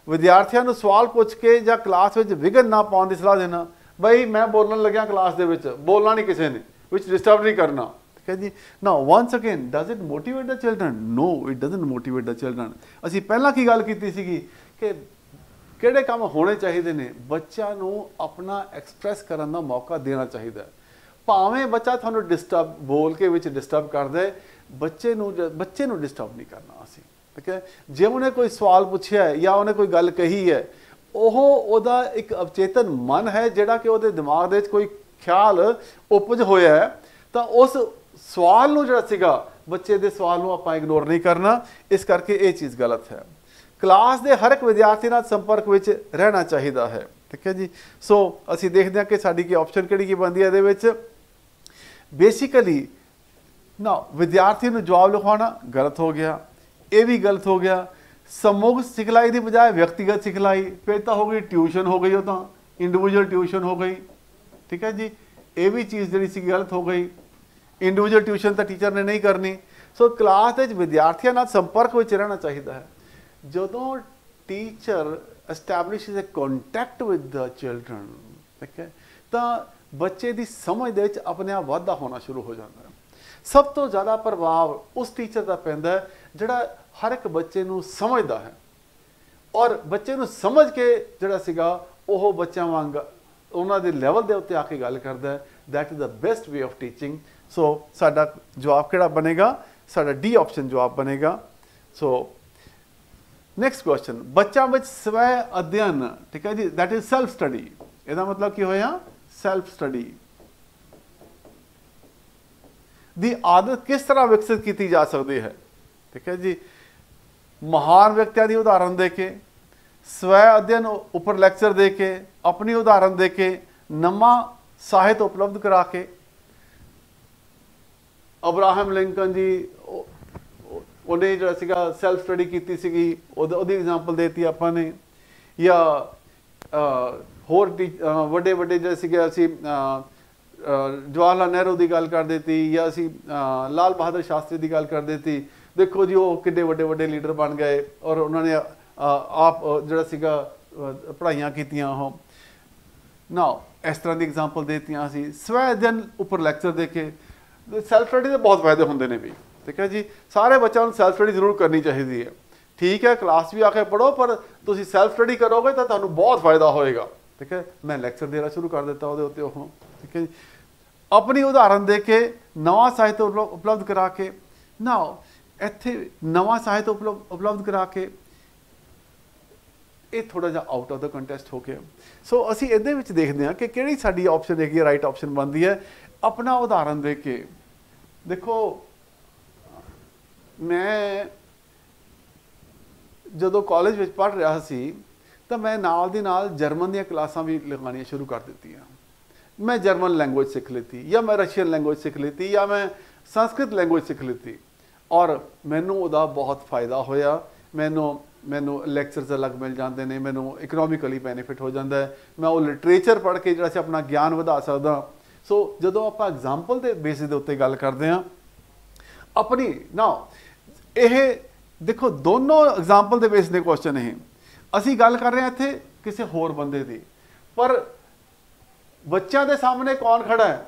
ਵਿਦਿਆਰਥੀਆਂ ਨੂੰ ਸਵਾਲ ਪੁੱਛ ਕੇ ਜਾਂ ਕਲਾਸ ਵਿੱਚ ਵਿਘਨ ਨਾ ਪਾਉਣ ਦੀ ਸਲਾਹ ਦੇਣਾ। ਬਈ ਮੈਂ ਬੋਲਣ ਲੱਗਿਆ ਕਲਾਸ ਦੇ ਵਿੱਚ, ਬੋਲਣਾ ਨਹੀਂ ਕਿਸੇ ਨੇ, ਵਿੱਚ ਡਿਸਟਰਬ ਨਹੀਂ ਕਰਨਾ, ਠੀਕ ਹੈ ਜੀ। Now once again, does it motivate the children? No, it doesn't motivate the children. ਅਸੀਂ ਪਹਿਲਾਂ ਕੀ ਗੱਲ ਕੀਤੀ ਸੀਗੀ ਕਿ ਕਿਹੜੇ ਕੰਮ ਹੋਣੇ ਚਾਹੀਦੇ ਨੇ, ਬੱਚਿਆਂ ਨੂੰ ਆਪਣਾ ਐਕਸਪ੍ਰੈਸ ਕਰਨ ਦਾ ਮੌਕਾ ਦੇਣਾ ਚਾਹੀਦਾ। ਭਾਵੇਂ ਬੱਚਾ ਤੁਹਾਨੂੰ ਡਿਸਟਰਬ ਬੋਲ ਕੇ ਵਿੱਚ ਡਿਸਟਰਬ ਕਰਦਾ, ਬੱਚੇ ਨੂੰ ਡਿਸਟਰਬ ਨਹੀਂ ਕਰਨਾ ਅਸੀਂ, ਠੀਕ ਹੈ। ਜੇ ਉਹਨੇ ਕੋਈ ਸਵਾਲ ਪੁੱਛਿਆ ਹੈ ਜਾਂ ਉਹਨੇ ਕੋਈ ਗੱਲ ਕਹੀ ਹੈ, ਉਹਦਾ ਇੱਕ ਅਵਚੇਤਨ ਮਨ ਹੈ ਜਿਹੜਾ ਕਿ ਉਹਦੇ ਦਿਮਾਗ ਦੇ ਵਿੱਚ ਕੋਈ ਖਿਆਲ ਉਪਜ ਹੋਇਆ ਹੈ, ਤਾਂ ਉਸ ਸਵਾਲ ਨੂੰ ਜਿਹੜਾ ਸੀਗਾ, ਬੱਚੇ ਦੇ ਸਵਾਲ ਨੂੰ ਆਪਾਂ ਇਗਨੋਰ ਨਹੀਂ ਕਰਨਾ। ਇਸ ਕਰਕੇ ਇਹ ਚੀਜ਼ ਗਲਤ ਹੈ। ਕਲਾਸ ਦੇ ਹਰ ਇੱਕ ਵਿਦਿਆਰਥੀ ਨਾਲ ਸੰਪਰਕ ਵਿੱਚ ਰਹਿਣਾ ਚਾਹੀਦਾ ਹੈ, ਠੀਕ ਹੈ ਜੀ। ਸੋ ਅਸੀਂ ਦੇਖਦੇ ਹਾਂ ਕਿ ਸਾਡੀ ਕੀ ਆਪਸ਼ਨ ਕਿਹੜੀ ਬਣਦੀ ਹੈ ਇਹਦੇ ਵਿੱਚ। ਬੇਸਿਕਲੀ ਨਾ ਵਿਦਿਆਰਥੀ ਨੂੰ ਜਵਾਬ ਲਿਖਵਾਉਣਾ ਗਲਤ ਹੋ ਗਿਆ, ਇਹ ਵੀ ਗਲਤ ਹੋ ਗਿਆ। ਸਮੂਹ ਸਿਖਲਾਈ ਦੀ ਬਜਾਏ ਵਿਅਕਤੀਗਤ ਸਿਖਲਾਈ, ਫਿਰ ਤਾਂ ਹੋ ਗਈ ਟਿਊਸ਼ਨ, ਹੋ ਗਈ ਉਹ ਤਾਂ ਇੰਡੀਵਿਜੂਅਲ ਟਿਊਸ਼ਨ ਹੋ ਗਈ, ਠੀਕ ਹੈ ਜੀ। ਇਹ ਵੀ ਚੀਜ਼ ਜਿਹੜੀ ਸੀ ਗਲਤ ਹੋ ਗਈ। ਇੰਡੀਵਿਜੂਅਲ ਟਿਊਸ਼ਨ ਤਾਂ ਟੀਚਰ ਨੇ ਨਹੀਂ ਕਰਨੀ। ਸੋ ਕਲਾਸ ਦੇ ਵਿੱਚ ਵਿਦਿਆਰਥੀਆਂ ਨਾਲ ਸੰਪਰਕ ਵਿੱਚ ਰਹਿਣਾ ਚਾਹੀਦਾ ਹੈ। ਜਦੋਂ teacher establishes a contact with the children, ਠੀਕ ਹੈ, ਤਾਂ ਬੱਚੇ ਦੀ ਸਮਝ ਦੇ ਵਿੱਚ ਆਪਣੇ ਆਪ ਵਾਧਾ ਹੋਣਾ ਸ਼ੁਰੂ ਹੋ ਜਾਂਦਾ ਹੈ। ਸਭ ਤੋਂ ਜ਼ਿਆਦਾ ਪ੍ਰਭਾਵ ਉਸ ਟੀਚਰ ਦਾ ਪੈਂਦਾ ਹੈ ਜਿਹੜਾ ਹਰ ਇੱਕ ਬੱਚੇ ਨੂੰ ਸਮਝਦਾ ਹੈ, ਔਰ ਬੱਚੇ ਨੂੰ ਸਮਝ ਕੇ ਜਿਹੜਾ ਸੀਗਾ ਉਹ ਬੱਚਿਆਂ ਵਾਂਗ ਉਹਨਾਂ ਦੇ ਲੈਵਲ ਦੇ ਉੱਤੇ ਆ ਕੇ ਗੱਲ ਕਰਦਾ ਹੈ। That is the best way of teaching. So ਸਾਡਾ ਜਵਾਬ ਕਿਹੜਾ ਬਣੇਗਾ? ਸਾਡਾ ਡੀ ਆਪਸ਼ਨ ਜਵਾਬ ਬਣੇਗਾ। ਸੋ ਨੈਕਸਟ ਕੁਐਸਚਨ, ਬੱਚਾ ਵਿੱਚ ਸਵੈ ਅਧਿਐਨ, ਠੀਕ ਹੈ ਜੀ, ਦੈਟ ਇਜ਼ ਸੈਲਫ ਸਟੱਡੀ। ਇਹਦਾ ਮਤਲਬ ਕੀ ਹੋਇਆ? ਸੈਲਫ ਸਟੱਡੀ ਦੀ ਆਦਤ ਕਿਸ ਤਰ੍ਹਾਂ ਵਿਕਸਿਤ ਕੀਤੀ ਜਾ ਸਕਦੀ ਹੈ? ਠੀਕ ਹੈ ਜੀ, ਮਹਾਨ ਵਿਅਕਤੀਆਂ ਦੀ ਉਦਾਹਰਨ ਦੇ ਕੇ, ਸਵੈ ਅਧਿਐਨ ਉੱਪਰ ਲੈਕਚਰ ਦੇ ਕੇ, ਆਪਣੀ ਉਦਾਹਰਨ ਦੇ ਕੇ, ਨਵਾਂ ਸਾਹਿਤ ਉਪਲਬਧ ਕਰਾ ਕੇ। ਅਬਰਾਹਮ ਲਿੰਕਨ ਜੀ ਉਹਨੇ ਜਿਹੜਾ ਸੀਗਾ ਸੈਲਫ ਸਟੱਡੀ ਕੀਤੀ ਸੀਗੀ, ਉਹਦੀ ਐਗਜ਼ਾਮਪਲ ਦੇਤੀ ਆਪਾਂ ਨੇ। ਜਾਂ ਹੋਰ ਵੱਡੇ ਵੱਡੇ ਜਿਹੜੇ ਸੀਗੇ ਅਸੀਂ ਜਵਾਹਰ ਲਾਲ ਨਹਿਰੂ ਦੀ ਗੱਲ ਕਰ ਦਿੱਤੀ, ਜਾਂ ਅਸੀਂ ਲਾਲ ਬਹਾਦਰ ਸ਼ਾਸਤਰੀ ਦੀ ਗੱਲ ਕਰ ਦਿੱਤੀ। ਦੇਖੋ ਜੀ ਉਹ ਕਿੰਨੇ ਵੱਡੇ ਵੱਡੇ ਲੀਡਰ ਬਣ ਗਏ ਔਰ ਉਹਨਾਂ ਨੇ ਆਪ ਜਿਹੜਾ ਸੀਗਾ ਪੜ੍ਹਾਈਆਂ ਕੀਤੀਆਂ। ਉਹ ਨਾ ਇਸ ਤਰ੍ਹਾਂ ਦੀ ਐਗਜ਼ਾਮਪਲ ਦੇਤੀਆਂ ਸੀ। ਸਵੈ ਅਧਿਐਨ ਉੱਪਰ ਲੈਕਚਰ ਦੇ ਕੇ ਸੈਲਫ ਸਟੱਡੀ ਦੇ ਬਹੁਤ ਫਾਇਦੇ ਹੁੰਦੇ ਨੇ ਵੀ, ਠੀਕ ਹੈ ਜੀ। ਸਾਰੇ ਬੱਚਿਆਂ ਨੂੰ ਸੈਲਫ ਸਟੱਡੀ ਜ਼ਰੂਰ ਕਰਨੀ ਚਾਹੀਦੀ ਹੈ। ਠੀਕ ਹੈ, ਕਲਾਸ ਵੀ ਆ ਕੇ ਪੜ੍ਹੋ, ਪਰ ਤੁਸੀਂ ਸੈਲਫ ਸਟੱਡੀ ਕਰੋਗੇ ਤਾਂ ਤੁਹਾਨੂੰ ਬਹੁਤ ਫਾਇਦਾ ਹੋਏਗਾ। ਠੀਕ ਹੈ, ਮੈਂ ਲੈਕਚਰ ਦੇਣਾ ਸ਼ੁਰੂ ਕਰ ਦਿੱਤਾ ਉਹਦੇ ਉੱਤੇ ਉਹ, ਠੀਕ ਹੈ ਜੀ। ਆਪਣੀ ਉਦਾਹਰਨ ਦੇ ਕੇ, ਨਵਾਂ ਸਾਹਿਤ ਉਪਲਬਧ ਕਰਾ ਕੇ। ਨਾ ਇੱਥੇ ਨਵਾਂ ਸਾਹਿਤ ਉਪਲਬਧ ਕਰਾ ਕੇ ਇਹ ਥੋੜਾ ਜਿਹਾ ਆਊਟ ਆਫ ਦਾ ਕੰਟੈਸਟ ਹੋ ਗਿਆ। ਸੋ ਅਸੀਂ ਇਹਦੇ ਵਿੱਚ ਦੇਖਦੇ ਹਾਂ ਕਿ ਕਿਹੜੀ ਸਾਡੀ ਆਪਸ਼ਨ ਹੈਗੀ, ਰਾਈਟ ਆਪਸ਼ਨ ਬਣਦੀ ਹੈ। ਆਪਣਾ ਉਦਾਹਰਨ ਦੇ ਕੇ। ਦੇਖੋ ਮੈਂ ਜਦੋਂ ਕਾਲਜ ਵਿੱਚ ਪੜ੍ਹ ਰਿਹਾ ਸੀ ਤਾਂ ਮੈਂ ਨਾਲ ਦੀ ਨਾਲ ਜਰਮਨ ਦੀਆਂ ਕਲਾਸਾਂ ਵੀ ਲਗਾਉਣੀਆਂ ਸ਼ੁਰੂ ਕਰ ਦਿੱਤੀਆਂ। ਮੈਂ ਜਰਮਨ ਲੈਂਗੁਏਜ ਸਿੱਖ ਲਿੱਤੀ, ਜਾਂ ਮੈਂ ਰਸ਼ੀਅਨ ਲੈਂਗੁਏਜ ਸਿੱਖ ਲਿੱਤੀ, ਜਾਂ ਮੈਂ ਸੰਸਕ੍ਰਿਤ ਲੈਂਗੁਏਜ ਸਿੱਖ ਲਿੱਤੀ, ਔਰ ਮੈਨੂੰ ਉਹਦਾ ਬਹੁਤ ਫਾਇਦਾ ਹੋਇਆ। ਮੈਨੂੰ ਲੈਕਚਰਸ ਅਲੱਗ ਮਿਲ ਜਾਂਦੇ ਨੇ, ਮੈਨੂੰ ਇਕਨੋਮਿਕਲੀ ਬੈਨੀਫਿਟ ਹੋ ਜਾਂਦਾ ਹੈ। ਮੈਂ ਉਹ ਲਿਟਰੇਚਰ ਪੜ੍ਹ ਕੇ ਜਿਹੜਾ ਸੀ ਆਪਣਾ ਗਿਆਨ ਵਧਾ ਸਕਦਾ। ਸੋ ਜਦੋਂ ਆਪਾਂ ਐਗਜ਼ਾਮਪਲ ਦੇ ਬੇਸਿਸ ਦੇ ਉੱਤੇ ਗੱਲ ਕਰਦੇ ਹਾਂ ਆਪਣੀ, ਨਾ ਇਹ ਦੇਖੋ ਦੋਨੋਂ ਐਗਜ਼ਾਮਪਲ ਦੇ ਬੇਸ ਦੇ ਕੁਐਸਚਨ ਇਹ, ਅਸੀਂ ਗੱਲ ਕਰ ਰਹੇ ਹਾਂ ਇੱਥੇ ਕਿਸੇ ਹੋਰ ਬੰਦੇ ਦੀ, ਪਰ ਬੱਚਿਆਂ ਦੇ ਸਾਹਮਣੇ ਕੌਣ ਖੜਾ ਹੈ?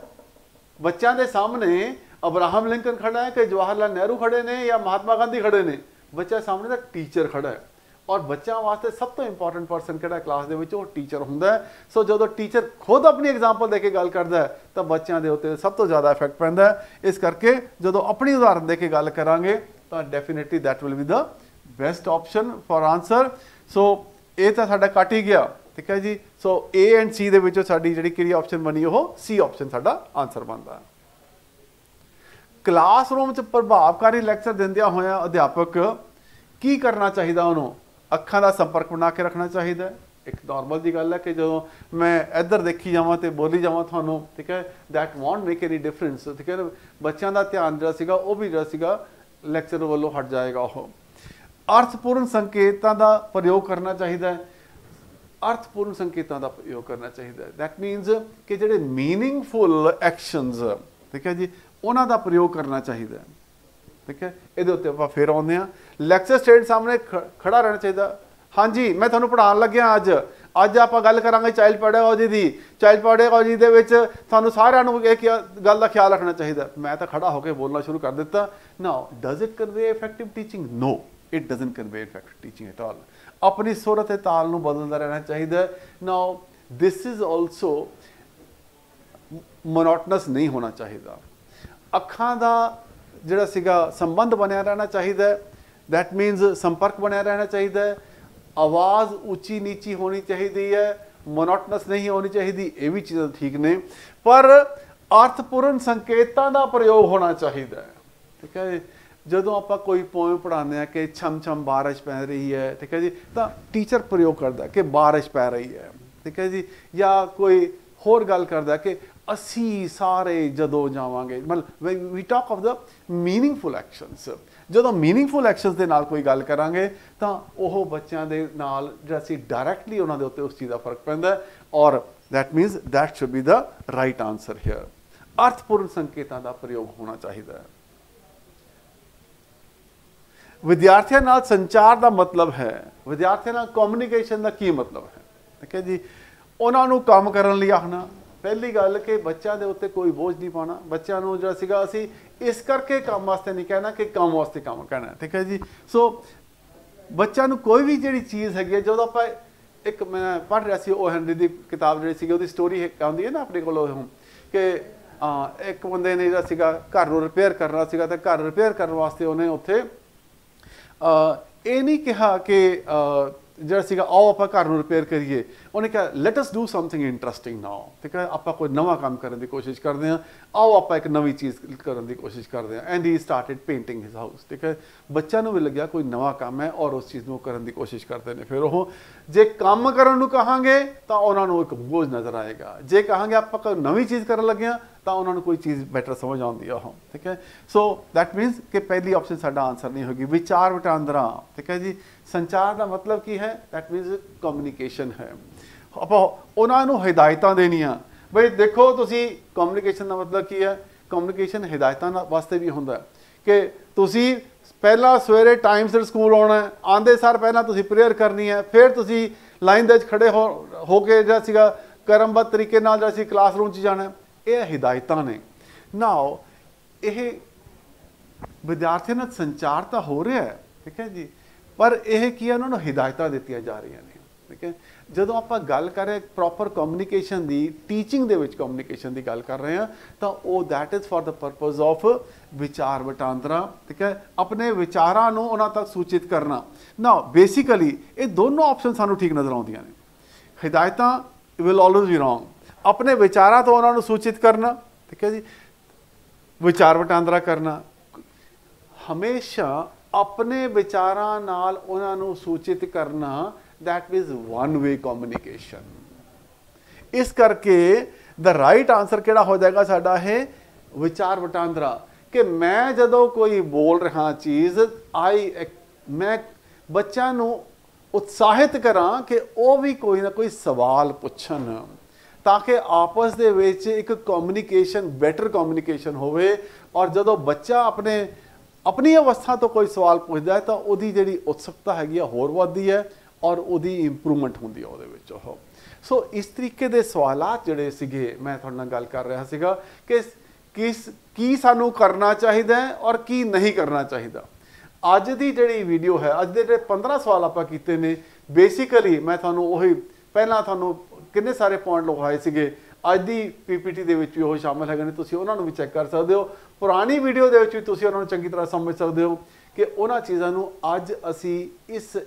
ਬੱਚਿਆਂ ਦੇ ਸਾਹਮਣੇ ਅਬਰਾਹਮ ਲਿੰਕਨ ਖੜਾ ਹੈ ਕਿ ਜਵਾਹਰ ਲਾਲ ਨਹਿਰੂ ਖੜੇ ਨੇ ਜਾਂ ਮਹਾਤਮਾ ਗਾਂਧੀ ਖੜੇ ਨੇ? ਬੱਚਿਆਂ ਸਾਹਮਣੇ ਤਾਂ ਟੀਚਰ ਖੜਾ ਹੈ, ਔਰ ਬੱਚਿਆਂ ਵਾਸਤੇ ਸਭ ਤੋਂ ਇੰਪੋਰਟੈਂਟ ਪਰਸਨ ਕਿਹੜਾ ਕਲਾਸ ਦੇ ਵਿੱਚ? ਉਹ ਟੀਚਰ ਹੁੰਦਾ ਹੈ। ਸੋ ਜਦੋਂ ਟੀਚਰ ਖੁਦ ਆਪਣੀ ਐਗਜ਼ਾਮਪਲ ਦੇ ਕੇ ਗੱਲ ਕਰਦਾ ਹੈ ਤਾਂ ਬੱਚਿਆਂ ਦੇ ਉੱਤੇ ਸਭ ਤੋਂ ਜ਼ਿਆਦਾ ਇਫੈਕਟ ਪੈਂਦਾ ਹੈ। ਇਸ ਕਰਕੇ ਜਦੋਂ ਆਪਣੀ ਉਦਾਹਰਨ ਦੇ ਕੇ ਗੱਲ ਕਰਾਂਗੇ ਤਾਂ definitely that will be the best option for answer. So ਇਹ ਤਾਂ ਸਾਡਾ ਕੱਟ ਹੀ ਗਿਆ, ਠੀਕ ਹੈ ਜੀ। ਸੋ A ਐਂਡ C ਦੇ ਵਿੱਚੋਂ ਸਾਡੀ ਜਿਹੜੀ ਕਿਹੜੀ ਆਪਸ਼ਨ ਬਣੀ, ਉਹ C ਆਪਸ਼ਨ ਸਾਡਾ ਆਨਸਰ ਬਣਦਾ। ਕਲਾਸਰੂਮ 'ਚ ਪ੍ਰਭਾਵਕਾਰੀ ਲੈਕਚਰ ਦਿੰਦਿਆਂ ਹੋਇਆਂ ਅਧਿਆਪਕ ਕੀ ਕਰਨਾ ਚਾਹੀਦਾ? ਉਹਨੂੰ ਅੱਖਾਂ ਦਾ ਸੰਪਰਕ ਬਣਾ ਕੇ ਰੱਖਣਾ ਚਾਹੀਦਾ। ਇੱਕ ਨਾਰਮਲ ਦੀ ਗੱਲ ਹੈ ਕਿ ਜਦੋਂ ਮੈਂ ਇੱਧਰ ਦੇਖੀ ਜਾਵਾਂ ਤੇ ਬੋਲੀ ਜਾਵਾਂ ਤੁਹਾਨੂੰ, ਠੀਕ ਹੈ, that won't make any difference, ਠੀਕ ਹੈ। ਬੱਚਿਆਂ ਦਾ ਧਿਆਨ ਜਿਹੜਾ ਸੀਗਾ ਉਹ ਵੀ ਜਿਹੜਾ ਸੀਗਾ ਲੈਕਚਰ ਵੱਲੋਂ ਹਟ ਜਾਏਗਾ। ਉਹ ਅਰਥਪੂਰਨ ਸੰਕੇਤਾਂ ਦਾ ਪ੍ਰਯੋਗ ਕਰਨਾ ਚਾਹੀਦਾ ਹੈ। ਅਰਥਪੂਰਨ ਸੰਕੇਤਾਂ ਦਾ ਪ੍ਰਯੋਗ ਕਰਨਾ ਚਾਹੀਦਾ ਹੈ। ਦੈਟ ਮੀਨਸ ਕਿ ਜਿਹੜੇ ਮੀਨਿੰਗਫੁਲ ਐਕਸ਼ਨਸ, ਠੀਕ ਹੈ ਜੀ, ਉਹਨਾਂ ਦਾ ਪ੍ਰਯੋਗ ਕਰਨਾ ਚਾਹੀਦਾ ਹੈ। ਠੀਕ ਹੈ, ਇਹਦੇ ਉੱਤੇ ਆਪਾਂ ਫਿਰ ਆਉਂਦੇ ਹਾਂ। ਲੈਕਚਰ ਸਟੇਜ ਸਾਹਮਣੇ ਖੜਾ ਰਹਿਣਾ ਚਾਹੀਦਾ। ਹਾਂਜੀ, ਮੈਂ ਤੁਹਾਨੂੰ ਪੜ੍ਹਾਉਣ ਲੱਗਿਆ ਅੱਜ ਆਪਾਂ ਗੱਲ ਕਰਾਂਗੇ ਚਾਈਲਡ ਪੈਡਾਗੋਜੀ ਦੀ। ਚਾਈਲਡ ਪੈਡਾਗੋਜੀ ਦੇ ਵਿੱਚ ਤੁਹਾਨੂੰ ਸਾਰਿਆਂ ਨੂੰ ਇਹ ਗੱਲ ਦਾ ਖਿਆਲ ਰੱਖਣਾ ਚਾਹੀਦਾ। ਮੈਂ ਤਾਂ ਖੜਾ ਹੋ ਕੇ ਬੋਲਣਾ ਸ਼ੁਰੂ ਕਰ ਦਿੱਤਾ। Now does it convey effective teaching? No, it doesn't convey effective teaching at all. ਆਪਣੀ ਸੁਰ ਅਤੇ ਤਾਲ ਨੂੰ ਬਦਲਦਾ ਰਹਿਣਾ ਚਾਹੀਦਾ। ਨਾਓ ਦਿਸ ਇਜ਼ ਆਲਸੋ ਮੋਨੋਟਨਸ ਨਹੀਂ ਹੋਣਾ ਚਾਹੀਦਾ। ਅੱਖਾਂ ਦਾ ਜਿਹੜਾ ਸੀਗਾ ਸੰਬੰਧ ਬਣਿਆ ਰਹਿਣਾ ਚਾਹੀਦਾ ਹੈ। ਦੈਟ ਮੀਨਸ ਸੰਪਰਕ ਬਣਿਆ ਰਹਿਣਾ ਚਾਹੀਦਾ ਹੈ। ਆਵਾਜ਼ ਉੱਚੀ ਨੀਚੀ ਹੋਣੀ ਚਾਹੀਦੀ ਹੈ, ਮੋਨੋਟਨਸ ਨਹੀਂ ਹੋਣੀ ਚਾਹੀਦੀ। ਇਹ ਵੀ ਚੀਜ਼ਾਂ ਠੀਕ ਨੇ, ਪਰ ਅਰਥਪੂਰਨ ਸੰਕੇਤਾਂ ਦਾ ਪ੍ਰਯੋਗ ਹੋਣਾ ਚਾਹੀਦਾ ਹੈ। ਠੀਕ ਹੈ, ਜਦੋਂ ਆਪਾਂ ਕੋਈ ਪੋਇਮ ਪੜ੍ਹਾਉਂਦੇ ਹਾਂ ਕਿ ਛਮ ਛਮ ਬਾਰਿਸ਼ ਪੈ ਰਹੀ ਹੈ, ਠੀਕ ਹੈ ਜੀ, ਤਾਂ ਟੀਚਰ ਪ੍ਰਯੋਗ ਕਰਦਾ ਕਿ ਬਾਰਿਸ਼ ਪੈ ਰਹੀ ਹੈ, ਠੀਕ ਹੈ ਜੀ। ਜਾਂ ਕੋਈ ਹੋਰ ਗੱਲ ਕਰਦਾ ਕਿ ਅਸੀਂ ਸਾਰੇ ਜਦੋਂ ਜਾਵਾਂਗੇ, ਮਤਲਬ we talk of the meaningful actions. ਜਦੋਂ ਮੀਨਿੰਗਫੁਲ ਐਕਸ਼ਨਸ ਦੇ ਨਾਲ ਕੋਈ ਗੱਲ ਕਰਾਂਗੇ ਤਾਂ ਉਹ ਬੱਚਿਆਂ ਦੇ ਨਾਲ ਜਿਹੜਾ ਸੀ ਡਾਇਰੈਕਟਲੀ ਉਹਨਾਂ ਦੇ ਉੱਤੇ ਉਸ ਚੀਜ਼ ਦਾ ਫਰਕ ਪੈਂਦਾ, ਔਰ that means that should be the right answer here. ਅਰਥਪੂਰਨ ਸੰਕੇਤਾਂ ਦਾ ਪ੍ਰਯੋਗ ਹੋਣਾ ਚਾਹੀਦਾ ਹੈ। ਵਿਦਿਆਰਥੀਆਂ ਨਾਲ ਸੰਚਾਰ ਦਾ ਮਤਲਬ ਹੈ, ਵਿਦਿਆਰਥੀਆਂ ਨਾਲ ਕਮਿਊਨੀਕੇਸ਼ਨ ਦਾ ਕੀ ਮਤਲਬ ਹੈ? ਠੀਕ ਹੈ ਜੀ, ਉਹਨਾਂ ਨੂੰ ਕੰਮ ਕਰਨ ਲਈ ਆਖਣਾ। ਪਹਿਲੀ ਗੱਲ ਕਿ ਬੱਚਿਆਂ ਦੇ ਉੱਤੇ ਕੋਈ ਬੋਝ ਨਹੀਂ ਪਾਉਣਾ। ਬੱਚਿਆਂ ਨੂੰ ਜਿਹੜਾ ਸੀਗਾ ਅਸੀਂ ਇਸ ਕਰਕੇ ਕੰਮ ਵਾਸਤੇ ਨਹੀਂ ਕਹਿਣਾ ਕਿ ਕੰਮ ਵਾਸਤੇ ਕੰਮ ਕਹਿਣਾ, ਠੀਕ ਹੈ ਜੀ। ਸੋ ਬੱਚਿਆਂ ਨੂੰ ਕੋਈ ਵੀ ਜਿਹੜੀ ਚੀਜ਼ ਹੈਗੀ ਹੈ, ਜਦੋਂ ਆਪਾਂ ਇੱਕ ਮੈਂ ਪੜ੍ਹ ਰਿਹਾ ਸੀ ਉਹ ਹੈਨਰੀ ਦੀ ਕਿਤਾਬ ਜਿਹੜੀ ਸੀਗੀ, ਉਹਦੀ ਸਟੋਰੀ ਆਉਂਦੀ ਹੈ ਨਾ ਆਪਣੇ ਕੋਲ ਉਹ ਕਿ ਇੱਕ ਬੰਦੇ ਨੇ ਜਿਹੜਾ ਸੀਗਾ ਘਰ ਨੂੰ ਰਿਪੇਅਰ ਕਰਨਾ ਸੀਗਾ, ਤੇ ਘਰ ਰਿਪੇਅਰ ਕਰਨ ਵਾਸਤੇ ਉਹਨੇ ਉੱਥੇ ਇਹ ਨਹੀਂ ਕਿਹਾ ਕਿ ਜਿਹੜਾ ਸੀਗਾ ਆਓ ਆਪਾਂ ਘਰ ਨੂੰ ਰਿਪੇਅਰ ਕਰੀਏ, ਉਹਨੇ ਕਿਹਾ let us do something interesting now, ਠੀਕ ਹੈ, ਆਪਾਂ ਕੋਈ ਨਵਾਂ ਕੰਮ ਕਰਨ ਦੀ ਕੋਸ਼ਿਸ਼ ਕਰਦੇ ਹਾਂ, ਆਓ ਆਪਾਂ ਇੱਕ ਨਵੀਂ ਚੀਜ਼ ਕਰਨ ਦੀ ਕੋਸ਼ਿਸ਼ ਕਰਦੇ ਹਾਂ। And he started painting his house, ਠੀਕ ਹੈ। ਬੱਚਿਆਂ ਨੂੰ ਵੀ ਲੱਗਿਆ ਕੋਈ ਨਵਾਂ ਕੰਮ ਹੈ ਔਰ ਉਸ ਚੀਜ਼ ਨੂੰ ਕਰਨ ਦੀ ਕੋਸ਼ਿਸ਼ ਕਰਦੇ ਨੇ। ਫਿਰ ਉਹ ਜੇ ਕੰਮ ਕਰਨ ਨੂੰ ਕਹਾਂਗੇ ਤਾਂ ਉਹਨਾਂ ਨੂੰ ਇੱਕ ਬੋਝ ਨਜ਼ਰ ਆਏਗਾ, ਜੇ ਕਹਾਂਗੇ ਆਪਾਂ ਕੋਈ ਨਵੀਂ ਚੀਜ਼ ਕਰਨ ਲੱਗੇ ਹਾਂ ਤਾਂ ਉਹਨਾਂ ਨੂੰ ਕੋਈ ਚੀਜ਼ ਬੈਟਰ ਸਮਝ ਆਉਂਦੀ ਆ ਉਹ, ਠੀਕ ਹੈ। ਸੋ ਦੈਟ ਮੀਨਸ ਕਿ ਪਹਿਲੀ ਆਪਸ਼ਨ ਸਾਡਾ ਆਨਸਰ ਨਹੀਂ ਹੋਗੀ। ਵਿਚਾਰ ਵਟਾਂਦਰਾ, ਠੀਕ ਹੈ ਜੀ। ਸੰਚਾਰ ਦਾ ਮਤਲਬ ਕੀ ਹੈ? ਦੈਟ ਮੀਨਸ ਕਮਿਊਨੀਕੇਸ਼ਨ ਹੈ। ਆਪਾਂ ਉਹਨਾਂ ਨੂੰ ਹਦਾਇਤਾਂ ਦੇਣੀਆਂ, ਬਈ ਦੇਖੋ ਤੁਸੀਂ ਕਮਿਊਨੀਕੇਸ਼ਨ ਦਾ ਮਤਲਬ ਕੀ ਹੈ? ਕਮਿਊਨੀਕੇਸ਼ਨ ਹਦਾਇਤਾਂ ਵਾਸਤੇ ਵੀ ਹੁੰਦਾ ਕਿ ਤੁਸੀਂ ਪਹਿਲਾਂ ਸਵੇਰੇ ਟਾਈਮ ਸਿਰ ਸਕੂਲ ਆਉਣਾ, ਆਉਂਦੇ ਸਾਰ ਪਹਿਲਾਂ ਤੁਸੀਂ ਪ੍ਰੇਅਰ ਕਰਨੀ ਹੈ, ਫਿਰ ਤੁਸੀਂ ਲਾਈਨ ਦੇ ਵਿੱਚ ਖੜੇ ਹੋ ਕੇ ਜਿਹੜਾ ਸੀਗਾ ਕਰਮਬੱਧ ਤਰੀਕੇ ਨਾਲ ਜਿਹੜਾ ਸੀ ਕਲਾਸਰੂਮ 'ਚ ਜਾਣਾ। ਇਹ ਹਦਾਇਤਾਂ ਨੇ। ਨਾਓ ਇਹ ਵਿਦਿਆਰਥੀਆਂ ਨਾਲ ਸੰਚਾਰ ਤਾਂ ਹੋ ਰਿਹਾ ਹੈ, ਠੀਕ ਹੈ ਜੀ, ਪਰ ਇਹ ਕੀ ਹੈ, ਉਹਨਾਂ ਨੂੰ ਹਦਾਇਤਾਂ ਦਿੱਤੀਆਂ ਜਾ ਰਹੀਆਂ ਨੇ, ਠੀਕ ਹੈ। ਜਦੋਂ ਆਪਾਂ ਗੱਲ ਕਰ ਰਹੇ ਪ੍ਰੋਪਰ ਕਮਿਊਨੀਕੇਸ਼ਨ ਦੀ, ਟੀਚਿੰਗ ਦੇ ਵਿੱਚ ਕਮਿਊਨੀਕੇਸ਼ਨ ਦੀ ਗੱਲ ਕਰ ਰਹੇ ਹਾਂ, ਤਾਂ ਉਹ that is for the purpose of ਵਿਚਾਰ ਵਟਾਂਦਰਾ, ਠੀਕ ਹੈ। ਆਪਣੇ ਵਿਚਾਰਾਂ ਨੂੰ ਉਹਨਾਂ ਤੱਕ ਸੂਚਿਤ ਕਰਨਾ। ਨਾ ਬੇਸਿਕਲੀ ਇਹ ਦੋਨੋਂ ਆਪਸ਼ਨ ਸਾਨੂੰ ਠੀਕ ਨਜ਼ਰ ਆਉਂਦੀਆਂ ਨੇ। ਹਦਾਇਤਾਂ ਵਿਲ ਆਲਵੇਜ਼ ਬੀ ਰੋਂਗ, ਆਪਣੇ ਵਿਚਾਰਾਂ ਤੋਂ ਉਹਨਾਂ ਨੂੰ ਸੂਚਿਤ ਕਰਨਾ, ਠੀਕ ਹੈ ਜੀ, ਵਿਚਾਰ ਵਟਾਂਦਰਾ ਕਰਨਾ, ਹਮੇਸ਼ਾ ਆਪਣੇ ਵਿਚਾਰਾਂ ਨਾਲ ਉਹਨਾਂ ਨੂੰ ਸੂਚਿਤ ਕਰਨਾ, that is one way communication। ਇਸ ਕਰਕੇ the right answer ਕਿਹੜਾ ਹੋ ਜਾਏਗਾ ਸਾਡਾ? ਹੈ ਵਿਚਾਰ ਵਟਾਂਦਰਾ। ਕਿ ਮੈਂ ਜਦੋਂ ਕੋਈ ਬੋਲ ਰਿਹਾ ਚੀਜ਼ ਮੈਂ ਬੱਚਿਆਂ ਨੂੰ ਉਤਸ਼ਾਹਿਤ ਕਰਾਂ ਕਿ ਉਹ ਵੀ ਕੋਈ ਨਾ ਕੋਈ ਸਵਾਲ ਪੁੱਛਣ, ਤਾਂ ਕਿ ਆਪਸ ਦੇ ਵਿੱਚ ਇੱਕ ਕਮਿਊਨੀਕੇਸ਼ਨ, ਬੈਟਰ ਕਮਿਊਨੀਕੇਸ਼ਨ ਹੋਵੇ। ਔਰ ਜਦੋਂ ਬੱਚਾ ਆਪਣੀ ਅਵਸਥਾ ਤੋਂ ਕੋਈ ਸਵਾਲ ਪੁੱਛਦਾ ਹੈ ਤਾਂ ਉਹਦੀ ਜਿਹੜੀ ਉਤਸੁਕਤਾ ਹੈਗੀ ਆ ਹੋਰ ਵੱਧਦੀ ਹੈ ਔਰ ਉਹਦੀ ਇੰਪਰੂਵਮੈਂਟ ਹੁੰਦੀ ਹੈ ਉਹਦੇ ਵਿੱਚ ਉਹ। ਸੋ ਇਸ ਤਰੀਕੇ ਦੇ ਸਵਾਲਾਤ ਜਿਹੜੇ ਸੀਗੇ, ਮੈਂ ਤੁਹਾਡੇ ਨਾਲ ਗੱਲ ਕਰ ਰਿਹਾ ਸੀਗਾ ਕਿ ਕੀ ਸਾਨੂੰ ਕਰਨਾ ਚਾਹੀਦਾ ਹੈ ਔਰ ਕੀ ਨਹੀਂ ਕਰਨਾ ਚਾਹੀਦਾ। ਅੱਜ ਦੀ ਜਿਹੜੀ ਵੀਡੀਓ ਹੈ, ਅੱਜ ਦੇ ਜਿਹੜੇ 15 ਸਵਾਲ ਆਪਾਂ ਕੀਤੇ ਨੇ, ਬੇਸਿਕਲੀ ਮੈਂ ਤੁਹਾਨੂੰ ਉਹੀ ਪਹਿਲਾਂ ਤੁਹਾਨੂੰ ਕਿੰਨੇ ਸਾਰੇ ਪੁਆਇੰਟ ਲਿਖਾਏ ਸੀਗੇ, ਅੱਜ ਦੀ ਪੀਪੀਟੀ ਦੇ ਵਿੱਚ ਵੀ ਉਹ ਸ਼ਾਮਲ ਹੈਗੇ ਨੇ, ਤੁਸੀਂ ਉਹਨਾਂ ਨੂੰ ਵੀ ਚੈੱਕ ਕਰ ਸਕਦੇ ਹੋ। ਪੁਰਾਣੀ ਵੀਡੀਓ ਦੇ ਵਿੱਚ ਵੀ ਤੁਸੀਂ ਉਹਨਾਂ ਨੂੰ ਚੰਗੀ ਤਰ੍ਹਾਂ ਸਮਝ ਸਕਦੇ ਹੋ ਕਿ ਉਹਨਾਂ ਚੀਜ਼ਾਂ ਨੂੰ ਅੱਜ ਅਸੀਂ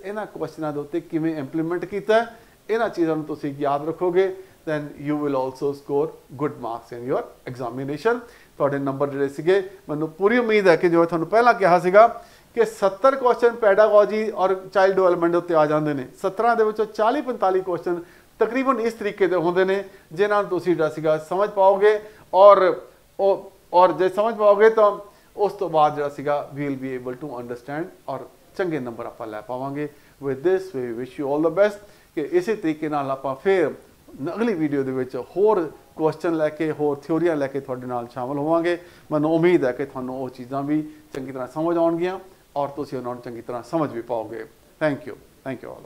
ਇਹਨਾਂ ਕੁਐਸਚਨਾਂ ਦੇ ਉੱਤੇ ਕਿਵੇਂ ਇੰਪਲੀਮੈਂਟ ਕੀਤਾ। ਇਹਨਾਂ ਚੀਜ਼ਾਂ ਨੂੰ ਤੁਸੀਂ ਯਾਦ ਰੱਖੋਗੇ, then you will also score good marks in your examination। ਤੁਹਾਡੇ ਨੰਬਰ ਜਿਹੜੇ ਸੀਗੇ, ਮੈਨੂੰ ਪੂਰੀ ਉਮੀਦ ਹੈ ਕਿ ਜਿਵੇਂ ਤੁਹਾਨੂੰ ਪਹਿਲਾਂ ਕਿਹਾ ਸੀਗਾ ਕਿ 70 ਕੁਐਸਚਨ ਪੈਡਾਗੋਜੀ ਔਰ ਚਾਈਲਡ ਡਿਵੈਲਪਮੈਂਟ ਦੇ ਉੱਤੇ ਆ ਜਾਂਦੇ ਨੇ। 17 ਦੇ ਵਿੱਚੋਂ 40-45 ਕੁਐਸਚਨ ਤਕਰੀਬਨ ਇਸ ਤਰੀਕੇ ਦੇ ਹੁੰਦੇ ਨੇ ਜਿਨ੍ਹਾਂ ਨੂੰ ਤੁਸੀਂ ਜਿਹੜਾ ਸੀਗਾ ਸਮਝ ਪਾਓਗੇ। ਔਰ ਜੇ ਸਮਝ ਪਾਓਗੇ ਤਾਂ ਉਸ ਤੋਂ ਬਾਅਦ ਜਿਹੜਾ ਸੀਗਾ we will be able to understand ਔਰ ਚੰਗੇ ਨੰਬਰ ਆਪਾਂ ਲੈ ਪਾਵਾਂਗੇ। With this we wish you all the best. ਕਿ ਇਸੇ ਤਰੀਕੇ ਨਾਲ ਆਪਾਂ ਫਿਰ ਅਗਲੀ ਵੀਡੀਓ ਦੇ ਵਿੱਚ ਹੋਰ ਕੁਐਸਚਨ ਲੈ ਕੇ, ਹੋਰ ਥਿਊਰੀਆਂ ਲੈ ਕੇ ਤੁਹਾਡੇ ਨਾਲ ਸ਼ਾਮਲ ਹੋਵਾਂਗੇ। ਮੈਨੂੰ ਉਮੀਦ ਹੈ ਕਿ ਤੁਹਾਨੂੰ ਉਹ ਚੀਜ਼ਾਂ ਵੀ ਚੰਗੀ ਤਰ੍ਹਾਂ ਸਮਝ ਆਉਣਗੀਆਂ ਔਰ ਤੁਸੀਂ ਉਹਨਾਂ ਨੂੰ ਚੰਗੀ ਤਰ੍ਹਾਂ ਸਮਝ ਵੀ ਪਾਓਗੇ। Thank you all.